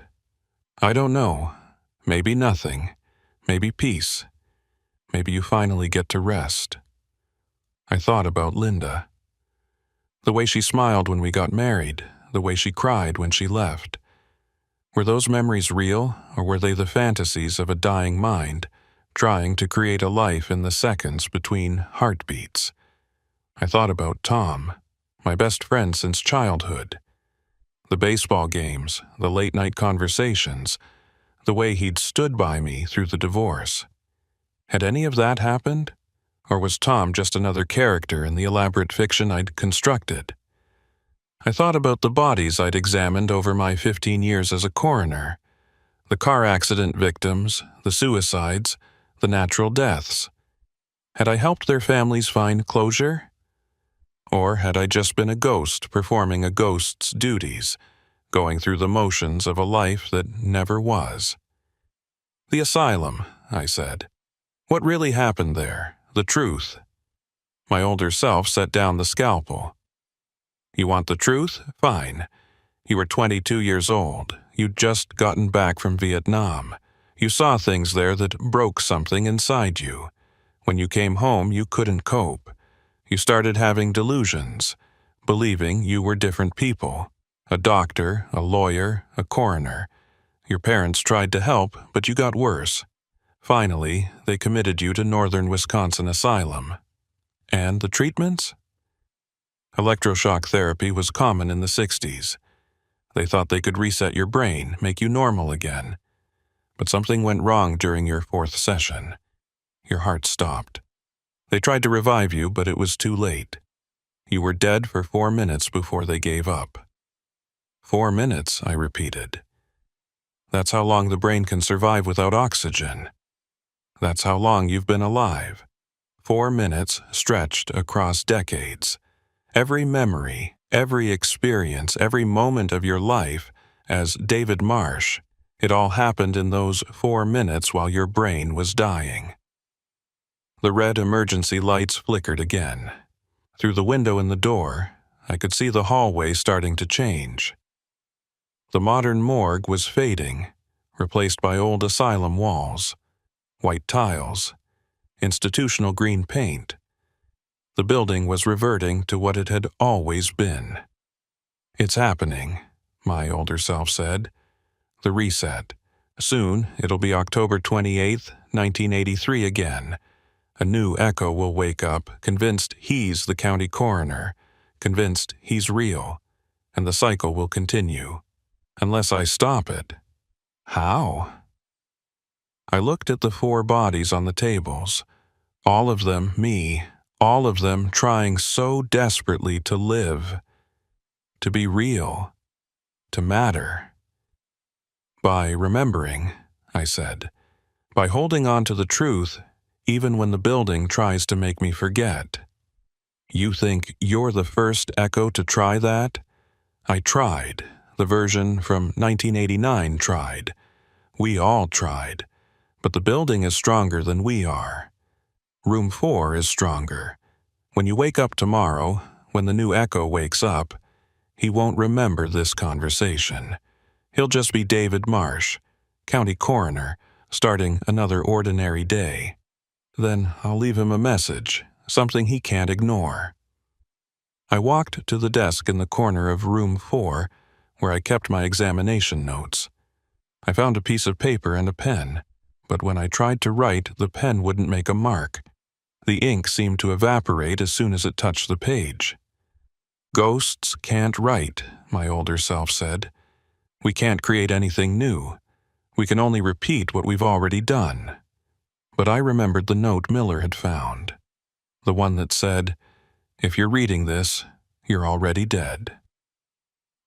I don't know. Maybe nothing. Maybe peace. Maybe you finally get to rest." I thought about Linda. The way she smiled when we got married, the way she cried when she left. Were those memories real, or were they the fantasies of a dying mind, trying to create a life in the seconds between heartbeats? I thought about Tom, my best friend since childhood. The baseball games, the late-night conversations, the way he'd stood by me through the divorce. Had any of that happened? Or was Tom just another character in the elaborate fiction I'd constructed? I thought about the bodies I'd examined over my 15 years as a coroner. The car accident victims, the suicides, the natural deaths. Had I helped their families find closure? Or had I just been a ghost performing a ghost's duties, going through the motions of a life that never was? "The asylum," I said. "What really happened there? The truth?" My older self set down the scalpel. "You want the truth? Fine. You were 22 years old. You'd just gotten back from Vietnam. You saw things there that broke something inside you. When you came home, you couldn't cope. You started having delusions, believing you were different people. A doctor, a lawyer, a coroner. Your parents tried to help, but you got worse. Finally, they committed you to Northern Wisconsin Asylum. And the treatments?" Electroshock therapy was common in the 60s. They thought they could reset your brain, make you normal again. But something went wrong during your 4th session. Your heart stopped. They tried to revive you, but it was too late. You were dead for 4 minutes before they gave up. 4 minutes, I repeated. That's how long the brain can survive without oxygen. That's how long you've been alive. 4 minutes stretched across decades. Every memory, every experience, every moment of your life, as David Marsh, it all happened in those 4 minutes while your brain was dying. The red emergency lights flickered again. Through the window in the door, I could see the hallway starting to change. The modern morgue was fading, replaced by old asylum walls, white tiles, institutional green paint. The building was reverting to what it had always been. "It's happening," my older self said. "The reset. Soon it'll be October 28th, 1983 again. A new echo will wake up, convinced he's the county coroner, convinced he's real, and the cycle will continue. Unless I stop it." How? I looked at the 4 bodies on the tables. All of them me, all of them trying so desperately to live, to be real, to matter. "By remembering," I said, "by holding on to the truth, even when the building tries to make me forget." "You think you're the first echo to try that?" I tried. The version from 1989 tried. We all tried. But the building is stronger than we are. Room 4 is stronger. When you wake up tomorrow, when the new echo wakes up, he won't remember this conversation. He'll just be David Marsh, county coroner, starting another ordinary day. Then I'll leave him a message, something he can't ignore. I walked to the desk in the corner of room 4, where I kept my examination notes. I found a piece of paper and a pen, but when I tried to write, the pen wouldn't make a mark. The ink seemed to evaporate as soon as it touched the page. "Ghosts can't write," my older self said. "We can't create anything new. We can only repeat what we've already done." But I remembered the note Miller had found, the one that said, "If you're reading this, you're already dead."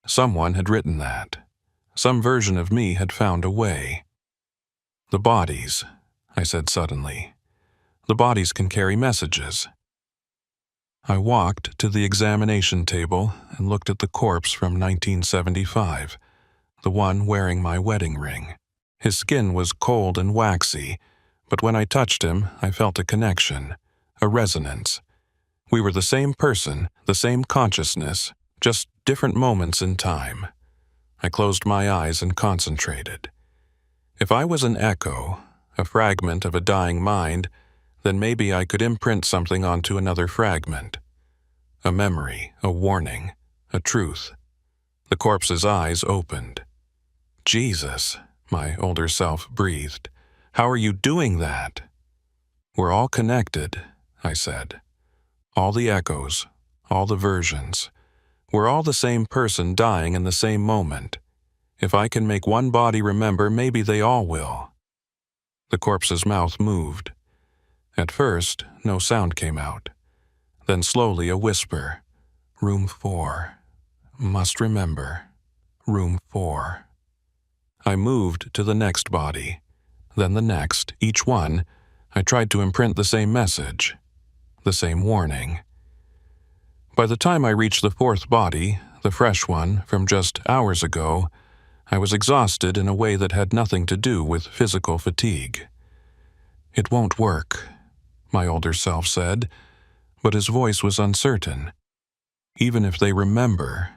Someone had written that. Some version of me had found a way. "The bodies," I said suddenly. "The bodies can carry messages." I walked to the examination table and looked at the corpse from 1975, the one wearing my wedding ring. His skin was cold and waxy, but when I touched him, I felt a connection, a resonance. We were the same person, the same consciousness, just different moments in time. I closed my eyes and concentrated. If I was an echo, a fragment of a dying mind, then maybe I could imprint something onto another fragment. A memory, a warning, a truth. The corpse's eyes opened. "Jesus," my older self breathed. "How are you doing that?" "We're all connected," I said. "All the echoes, all the versions. We're all the same person dying in the same moment. If I can make one body remember, maybe they all will." The corpse's mouth moved. At first, no sound came out. Then slowly a whisper. "Room 4. Must remember. Room 4. I moved to the next body. Then the next, each one, I tried to imprint the same message, the same warning. By the time I reached the 4th body, the fresh one from just hours ago, I was exhausted in a way that had nothing to do with physical fatigue. "It won't work," my older self said, but his voice was uncertain. "Even if they remember,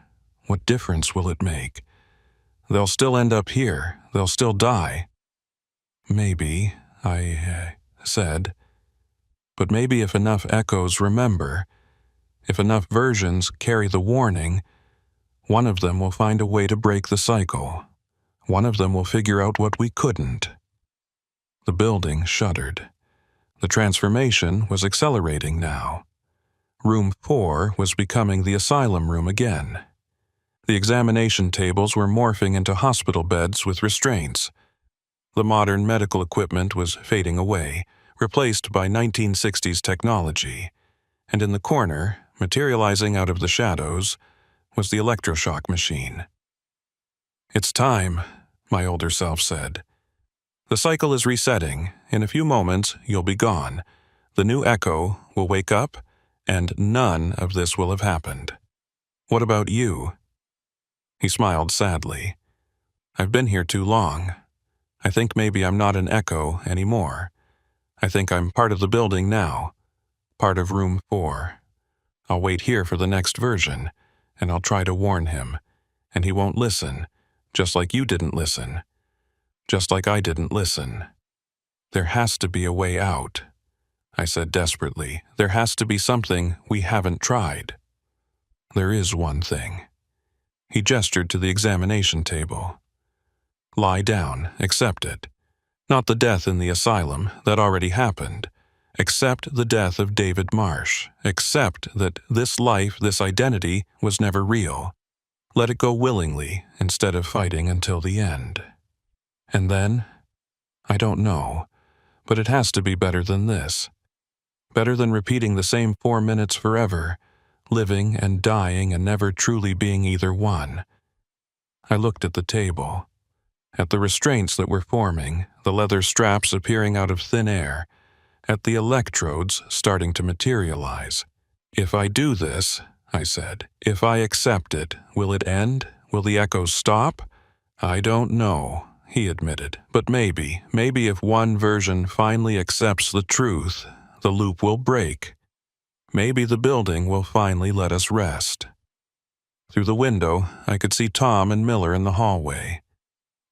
what difference will it make? They'll still end up here. They'll still die." "Maybe," I said. "But maybe if enough echoes remember, if enough versions carry the warning, one of them will find a way to break the cycle. One of them will figure out what we couldn't." The building shuddered. The transformation was accelerating now. Room 4 was becoming the asylum room again. The examination tables were morphing into hospital beds with restraints. The modern medical equipment was fading away, replaced by 1960s technology, and in the corner, materializing out of the shadows, was the electroshock machine. "It's time," my older self said. "The cycle is resetting. In a few moments, you'll be gone. The new echo will wake up, and none of this will have happened. What about you?" He smiled sadly. "I've been here too long. I think maybe I'm not an echo anymore. I think I'm part of the building now, part of room 4. I'll wait here for the next version, and I'll try to warn him, and he won't listen, just like you didn't listen, just like I didn't listen. There has to be a way out," I said desperately. "There has to be something we haven't tried." "There is one thing." He gestured to the examination table. "Lie down, accept it. Not the death in the asylum, that already happened. Accept the death of David Marsh. Accept that this life, this identity, was never real. Let it go willingly, instead of fighting until the end. And then? I don't know, but it has to be better than this. Better than repeating the same 4 minutes forever, living and dying and never truly being either one." I looked at the table, at the restraints that were forming, the leather straps appearing out of thin air, at the electrodes starting to materialize. "If I do this," I said, "if I accept it, will it end? Will the echoes stop?" "I don't know," he admitted, "but maybe if one version finally accepts the truth, the loop will break. Maybe the building will finally let us rest." Through the window, I could see Tom and Miller in the hallway.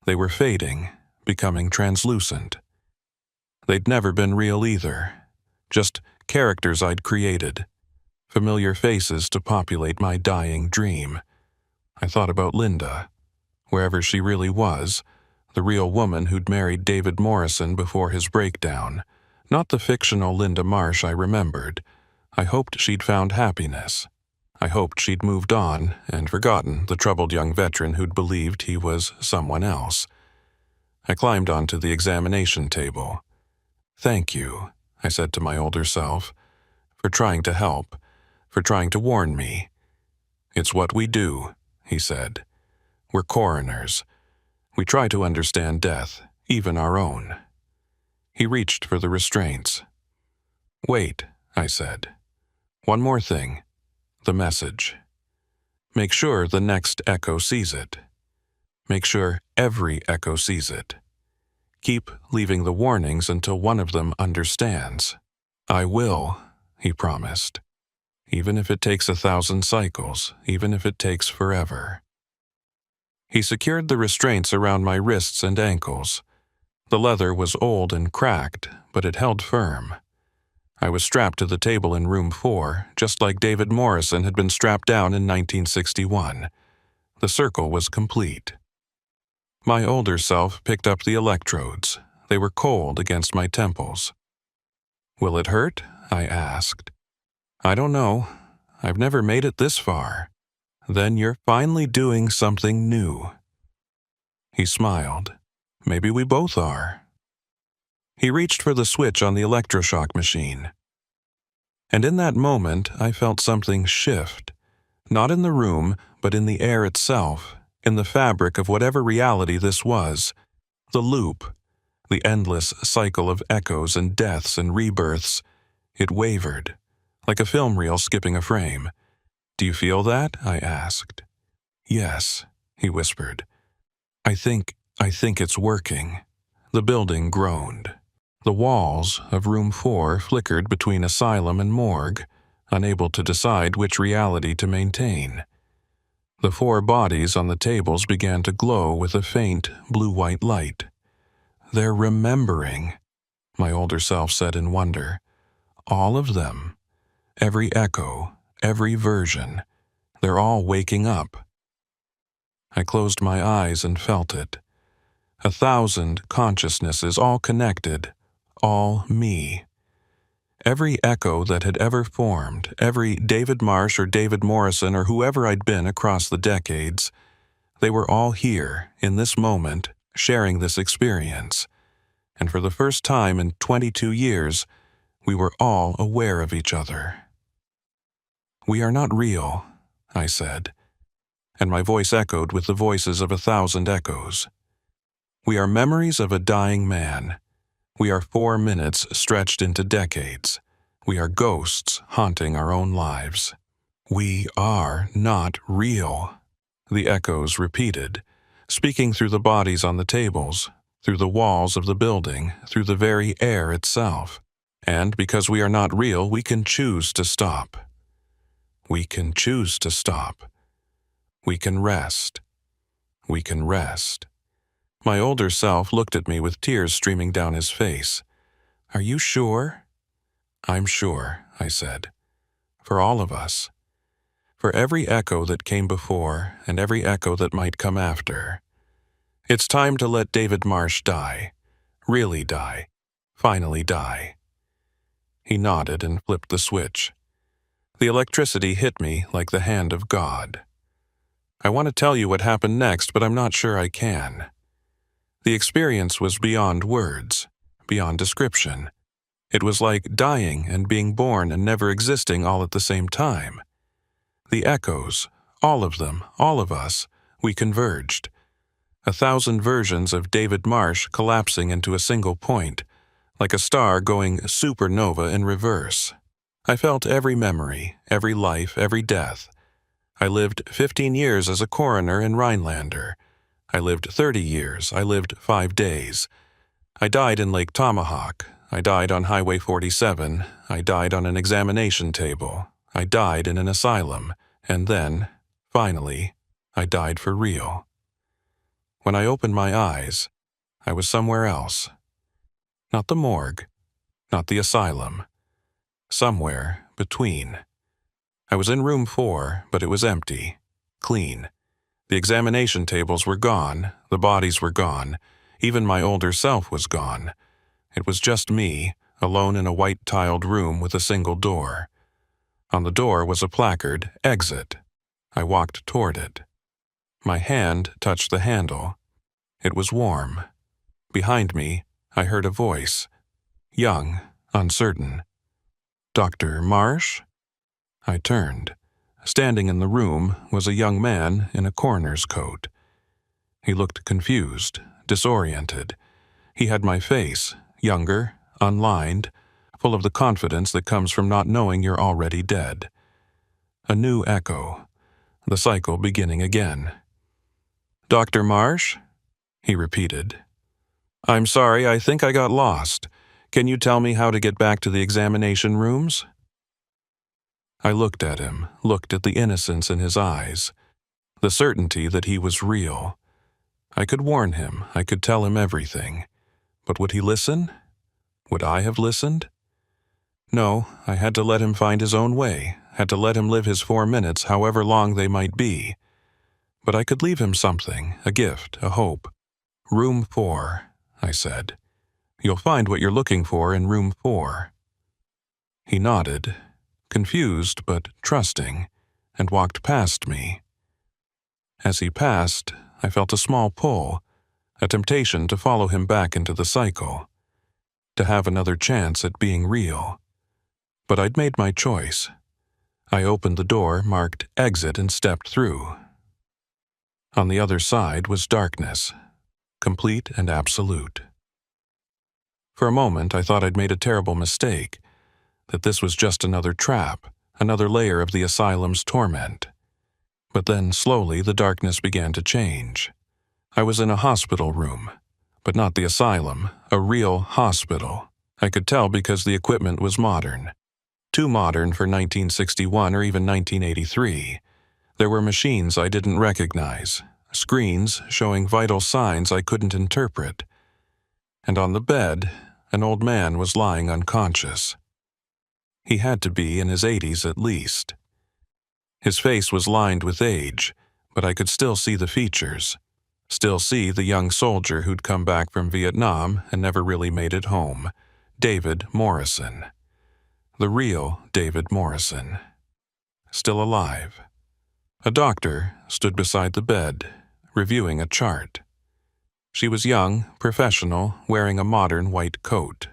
They were fading, becoming translucent. They'd never been real either, just characters I'd created, familiar faces to populate my dying dream. I thought about Linda, wherever she really was, the real woman who'd married David Morrison before his breakdown, not the fictional Linda Marsh I remembered. I hoped she'd found happiness. I hoped she'd moved on and forgotten the troubled young veteran who'd believed he was someone else. I climbed onto the examination table. "Thank you," I said to my older self, "for trying to help, for trying to warn me." "It's what we do," he said. "We're coroners. We try to understand death, even our own." He reached for the restraints. "Wait," I said. "One more thing. The message. Make sure the next echo sees it. Make sure every echo sees it. Keep leaving the warnings until one of them understands." "I will," he promised. "Even if it takes 1,000 cycles, even if it takes forever." He secured the restraints around my wrists and ankles. The leather was old and cracked, but it held firm. I was strapped to the table in room 4, just like David Morrison had been strapped down in 1961. The circle was complete. My older self picked up the electrodes. They were cold against my temples. "Will it hurt?" I asked. "I don't know. I've never made it this far." "Then you're finally doing something new." He smiled. "Maybe we both are." He reached for the switch on the electroshock machine. And in that moment, I felt something shift. Not in the room, but in the air itself, in the fabric of whatever reality this was. The loop, the endless cycle of echoes and deaths and rebirths. It wavered, like a film reel skipping a frame. "Do you feel that?" I asked. "Yes," he whispered. I think it's working." The building groaned. The walls of room 4 flickered between asylum and morgue, unable to decide which reality to maintain. The 4 bodies on the tables began to glow with a faint blue-white light. "They're remembering," my older self said in wonder. "All of them. Every echo, every version. They're all waking up." I closed my eyes and felt it. 1,000 consciousnesses, all connected, all me. Every echo that had ever formed, every David Marsh or David Morrison or whoever I'd been across the decades, they were all here, in this moment, sharing this experience. And for the first time in 22 years, we were all aware of each other. "We are not real," I said, and my voice echoed with the voices of 1,000 echoes. "We are memories of a dying man. We are 4 minutes stretched into decades. We are ghosts haunting our own lives. We are not real," the echoes repeated, speaking through the bodies on the tables, through the walls of the building, through the very air itself. And because we are not real, we can choose to stop. We can choose to stop. We can rest. We can rest. My older self looked at me with tears streaming down his face. "Are you sure?" "I'm sure," I said. "For all of us. For every echo that came before and every echo that might come after. It's time to let David Marsh die. Really die. Finally die." He nodded and flipped the switch. The electricity hit me like the hand of God. I want to tell you what happened next, but I'm not sure I can. The experience was beyond words, beyond description. It was like dying and being born and never existing all at the same time. The echoes, all of them, all of us, we converged. 1,000 versions of David Marsh collapsing into a single point, like a star going supernova in reverse. I felt every memory, every life, every death. I lived 15 years as a coroner in Rhinelander. I lived 30 years. I lived 5 days. I died in Lake Tomahawk. I died on Highway 47. I died on an examination table. I died in an asylum. And then, finally, I died for real. When I opened my eyes, I was somewhere else. Not the morgue, not the asylum. Somewhere between. I was in room 4, but it was empty. Clean. The examination tables were gone, the bodies were gone, even my older self was gone. It was just me, alone in a white-tiled room with a single door. On the door was a placard, "Exit." I walked toward it. My hand touched the handle. It was warm. Behind me, I heard a voice. Young, uncertain. "Dr. Marsh?" I turned. Standing in the room was a young man in a coroner's coat. He looked confused, disoriented. He had my face, younger, unlined, full of the confidence that comes from not knowing you're already dead. A new echo, the cycle beginning again. "Dr. Marsh?" he repeated. "I'm sorry, I think I got lost. Can you tell me how to get back to the examination rooms?" I looked at him, looked at the innocence in his eyes, the certainty that he was real. I could warn him, I could tell him everything. But would he listen? Would I have listened? No, I had to let him find his own way, had to let him live his 4 minutes, however long they might be. But I could leave him something, a gift, a hope. "Room 4, I said. "You'll find what you're looking for in room 4. He nodded, confused but trusting, and walked past me. As he passed, I felt a small pull, a temptation to follow him back into the cycle, to have another chance at being real. But I'd made my choice. I opened the door marked "Exit" and stepped through. On the other side was darkness, complete and absolute. For a moment I thought I'd made a terrible mistake, that this was just another trap, another layer of the asylum's torment. But then, slowly, the darkness began to change. I was in a hospital room, but not the asylum, a real hospital. I could tell because the equipment was modern. Too modern for 1961 or even 1983. There were machines I didn't recognize, screens showing vital signs I couldn't interpret. And on the bed, an old man was lying unconscious. He had to be in his 80s at least. His face was lined with age, but I could still see the features, still see the young soldier who'd come back from Vietnam and never really made it home, David Morrison. The real David Morrison. Still alive. A doctor stood beside the bed, reviewing a chart. She was young, professional, wearing a modern white coat.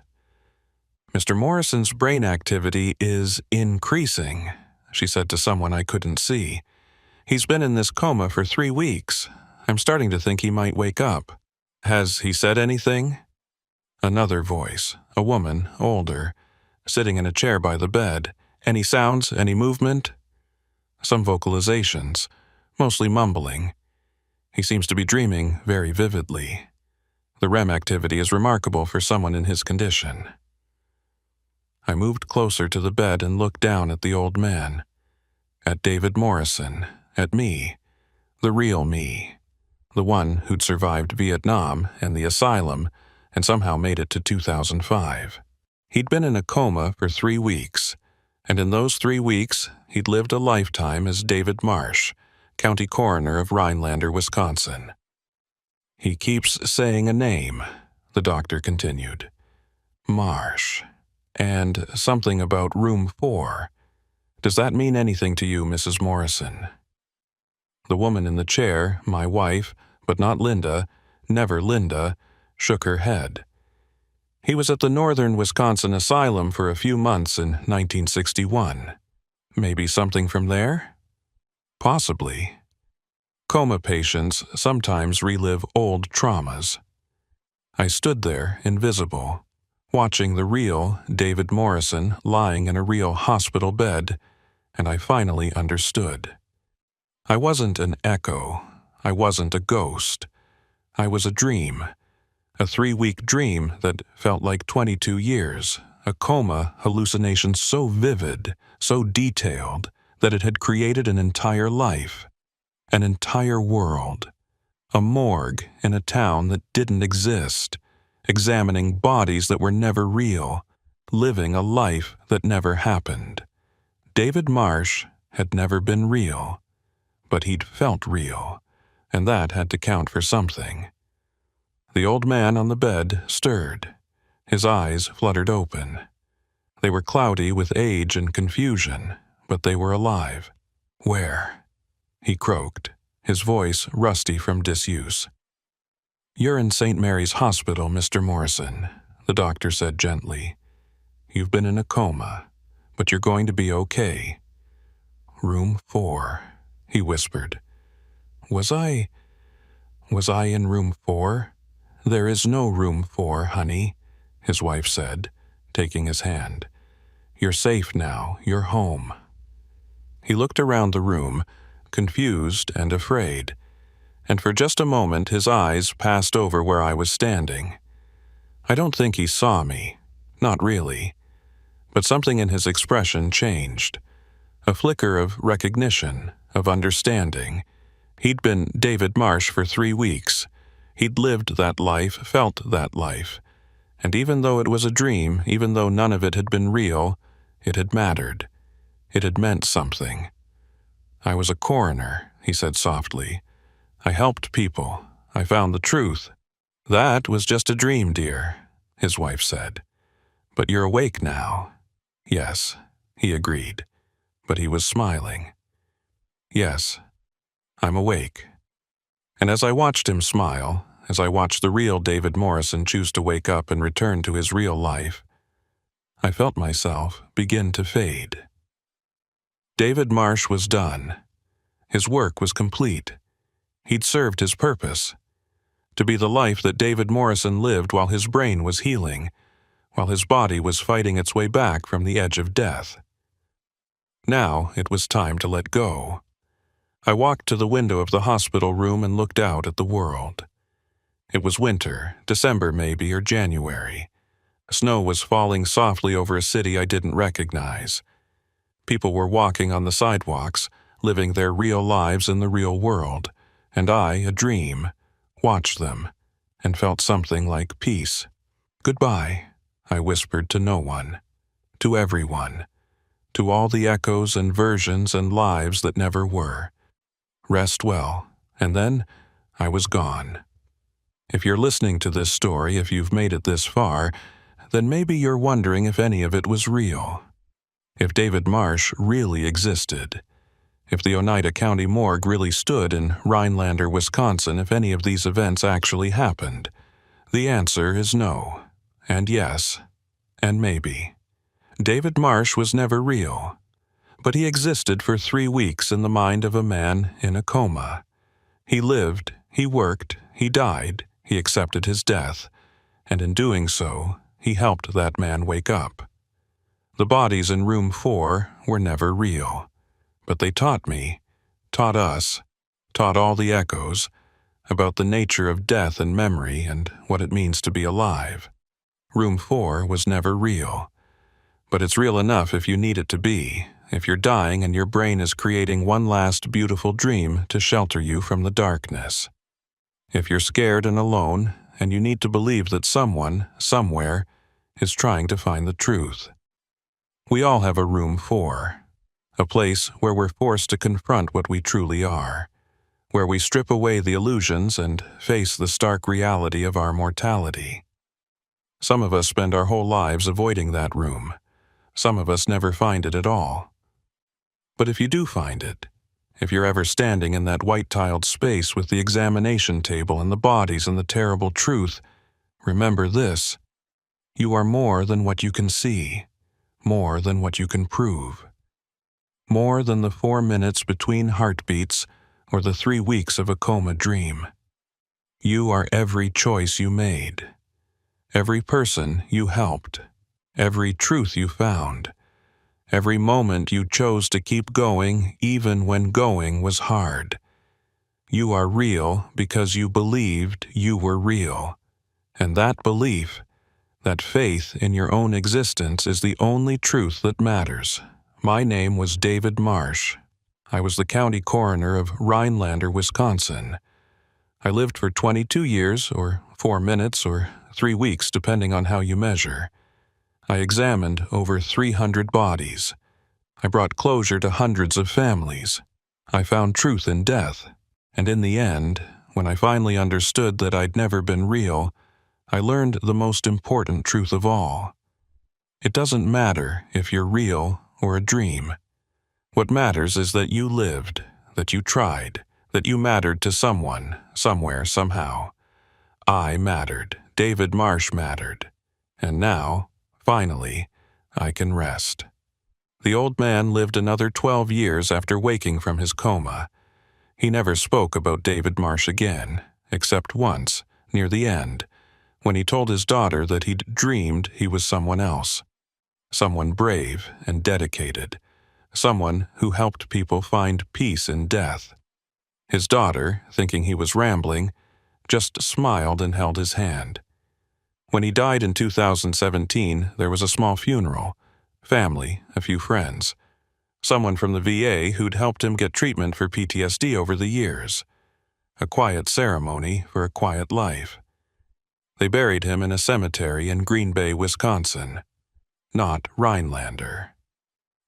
"Mr. Morrison's brain activity is increasing," she said to someone I couldn't see. "He's been in this coma for 3 weeks. I'm starting to think he might wake up. Has he said anything?" Another voice, a woman, older, sitting in a chair by the bed. "Any sounds, any movement?" Some vocalizations, mostly mumbling. "He seems to be dreaming very vividly. The REM activity is remarkable for someone in his condition." I moved closer to the bed and looked down at the old man. At David Morrison, at me, the real me, the one who'd survived Vietnam and the asylum and somehow made it to 2005. He'd been in a coma for 3 weeks, and in those 3 weeks, he'd lived a lifetime as David Marsh, county coroner of Rhinelander, Wisconsin. "He keeps saying a name," the doctor continued. "Marsh. And something about room 4. Does that mean anything to you, Mrs. Morrison?" The woman in the chair, my wife, but not Linda, never Linda, shook her head. "He was at the Northern Wisconsin Asylum for a few months in 1961. Maybe something from there? Possibly. Coma patients sometimes relive old traumas." I stood there, invisible, watching the real David Morrison lying in a real hospital bed, and I finally understood. I wasn't an echo. I wasn't a ghost. I was a dream. A 3-week dream that felt like 22 years. A coma hallucination so vivid, so detailed, that it had created an entire life. An entire world. A morgue in a town that didn't exist. Examining bodies that were never real, living a life that never happened. David Marsh had never been real, but he'd felt real, and that had to count for something. The old man on the bed stirred. His eyes fluttered open. They were cloudy with age and confusion, but they were alive. "Where?" he croaked, his voice rusty from disuse. "You're in St. Mary's Hospital, Mr. Morrison," the doctor said gently. "You've been in a coma, but you're going to be okay." "Room 4, he whispered. Was I in room 4? "There is no room 4, honey," his wife said, taking his hand. "You're safe now. You're home." He looked around the room, confused and afraid, and for just a moment his eyes passed over where I was standing. I don't think he saw me, not really, but something in his expression changed. A flicker of recognition, of understanding. He'd been David Marsh for 3 weeks. He'd lived that life, felt that life. And even though it was a dream, even though none of it had been real, it had mattered. It had meant something. "I was a coroner," he said softly. "I helped people. I found the truth." "That was just a dream, dear," his wife said. "But you're awake now." "Yes," he agreed, but he was smiling. "Yes, I'm awake." And as I watched him smile, as I watched the real David Morrison choose to wake up and return to his real life, I felt myself begin to fade. David Marsh was done. His work was complete. He'd served his purpose, to be the life that David Morrison lived while his brain was healing, while his body was fighting its way back from the edge of death. Now it was time to let go. I walked to the window of the hospital room and looked out at the world. It was winter, December maybe, or January. Snow was falling softly over a city I didn't recognize. People were walking on the sidewalks, living their real lives in the real world, and I, a dream, watched them and felt something like peace. "Goodbye," I whispered to no one, to everyone, to all the echoes and versions and lives that never were. Rest well, and then I was gone. If you're listening to this story, if you've made it this far, then maybe you're wondering if any of it was real. If David Marsh really existed. If the Oneida County Morgue really stood in Rhinelander, Wisconsin, if any of these events actually happened. The answer is no, and yes, and maybe. David Marsh was never real, but he existed for 3 weeks in the mind of a man in a coma. He lived, he worked, he died, he accepted his death, and in doing so, he helped that man wake up. The bodies in room 4 were never real, but they taught me, taught us, taught all the echoes, about the nature of death and memory and what it means to be alive. Room 4 was never real, but it's real enough if you need it to be, if you're dying and your brain is creating one last beautiful dream to shelter you from the darkness. If you're scared and alone, and you need to believe that someone, somewhere, is trying to find the truth. We all have a room 4, a place where we're forced to confront what we truly are, where we strip away the illusions and face the stark reality of our mortality. Some of us spend our whole lives avoiding that room. Some of us never find it at all. But if you do find it, if you're ever standing in that white-tiled space with the examination table and the bodies and the terrible truth, remember this: you are more than what you can see, more than what you can prove, more than the 4 minutes between heartbeats or the 3 weeks of a coma dream. You are every choice you made, every person you helped, every truth you found, every moment you chose to keep going even when going was hard. You are real because you believed you were real, and that belief, that faith in your own existence, is the only truth that matters. My name was David Marsh. I was the county coroner of Rhinelander, Wisconsin. I lived for 22 years, or 4 minutes, or 3 weeks, depending on how you measure. I examined over 300 bodies. I brought closure to hundreds of families. I found truth in death. And in the end, when I finally understood that I'd never been real, I learned the most important truth of all. It doesn't matter if you're real or a dream. What matters is that you lived, that you tried, that you mattered to someone, somewhere, somehow. I mattered. David Marsh mattered. And now, finally, I can rest. The old man lived another 12 years after waking from his coma. He never spoke about David Marsh again, except once, near the end, when he told his daughter that he'd dreamed he was someone else. Someone brave and dedicated. Someone who helped people find peace in death. His daughter, thinking he was rambling, just smiled and held his hand. When he died in 2017, there was a small funeral. Family, a few friends. Someone from the VA who'd helped him get treatment for PTSD over the years. A quiet ceremony for a quiet life. They buried him in a cemetery in Green Bay, Wisconsin. Not Rhinelander.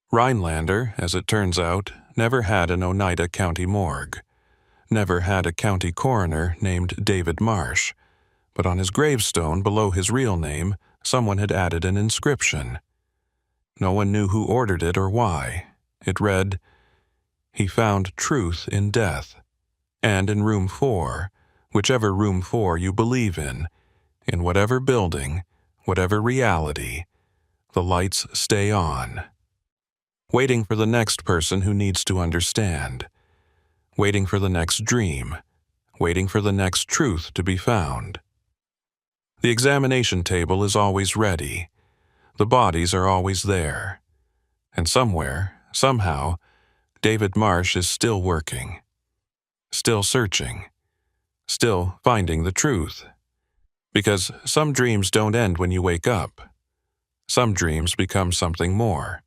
Rhinelander, as it turns out, never had an Oneida County morgue. Never had a county coroner named David Marsh. But on his gravestone below his real name, someone had added an inscription. No one knew who ordered it or why. It read, "He found truth in death. And in room 4, whichever room 4 you believe in whatever building, whatever reality, the lights stay on." Waiting for the next person who needs to understand. Waiting for the next dream. Waiting for the next truth to be found. The examination table is always ready. The bodies are always there. And somewhere, somehow, David Marsh is still working. Still searching. Still finding the truth. Because some dreams don't end when you wake up. Some dreams become something more.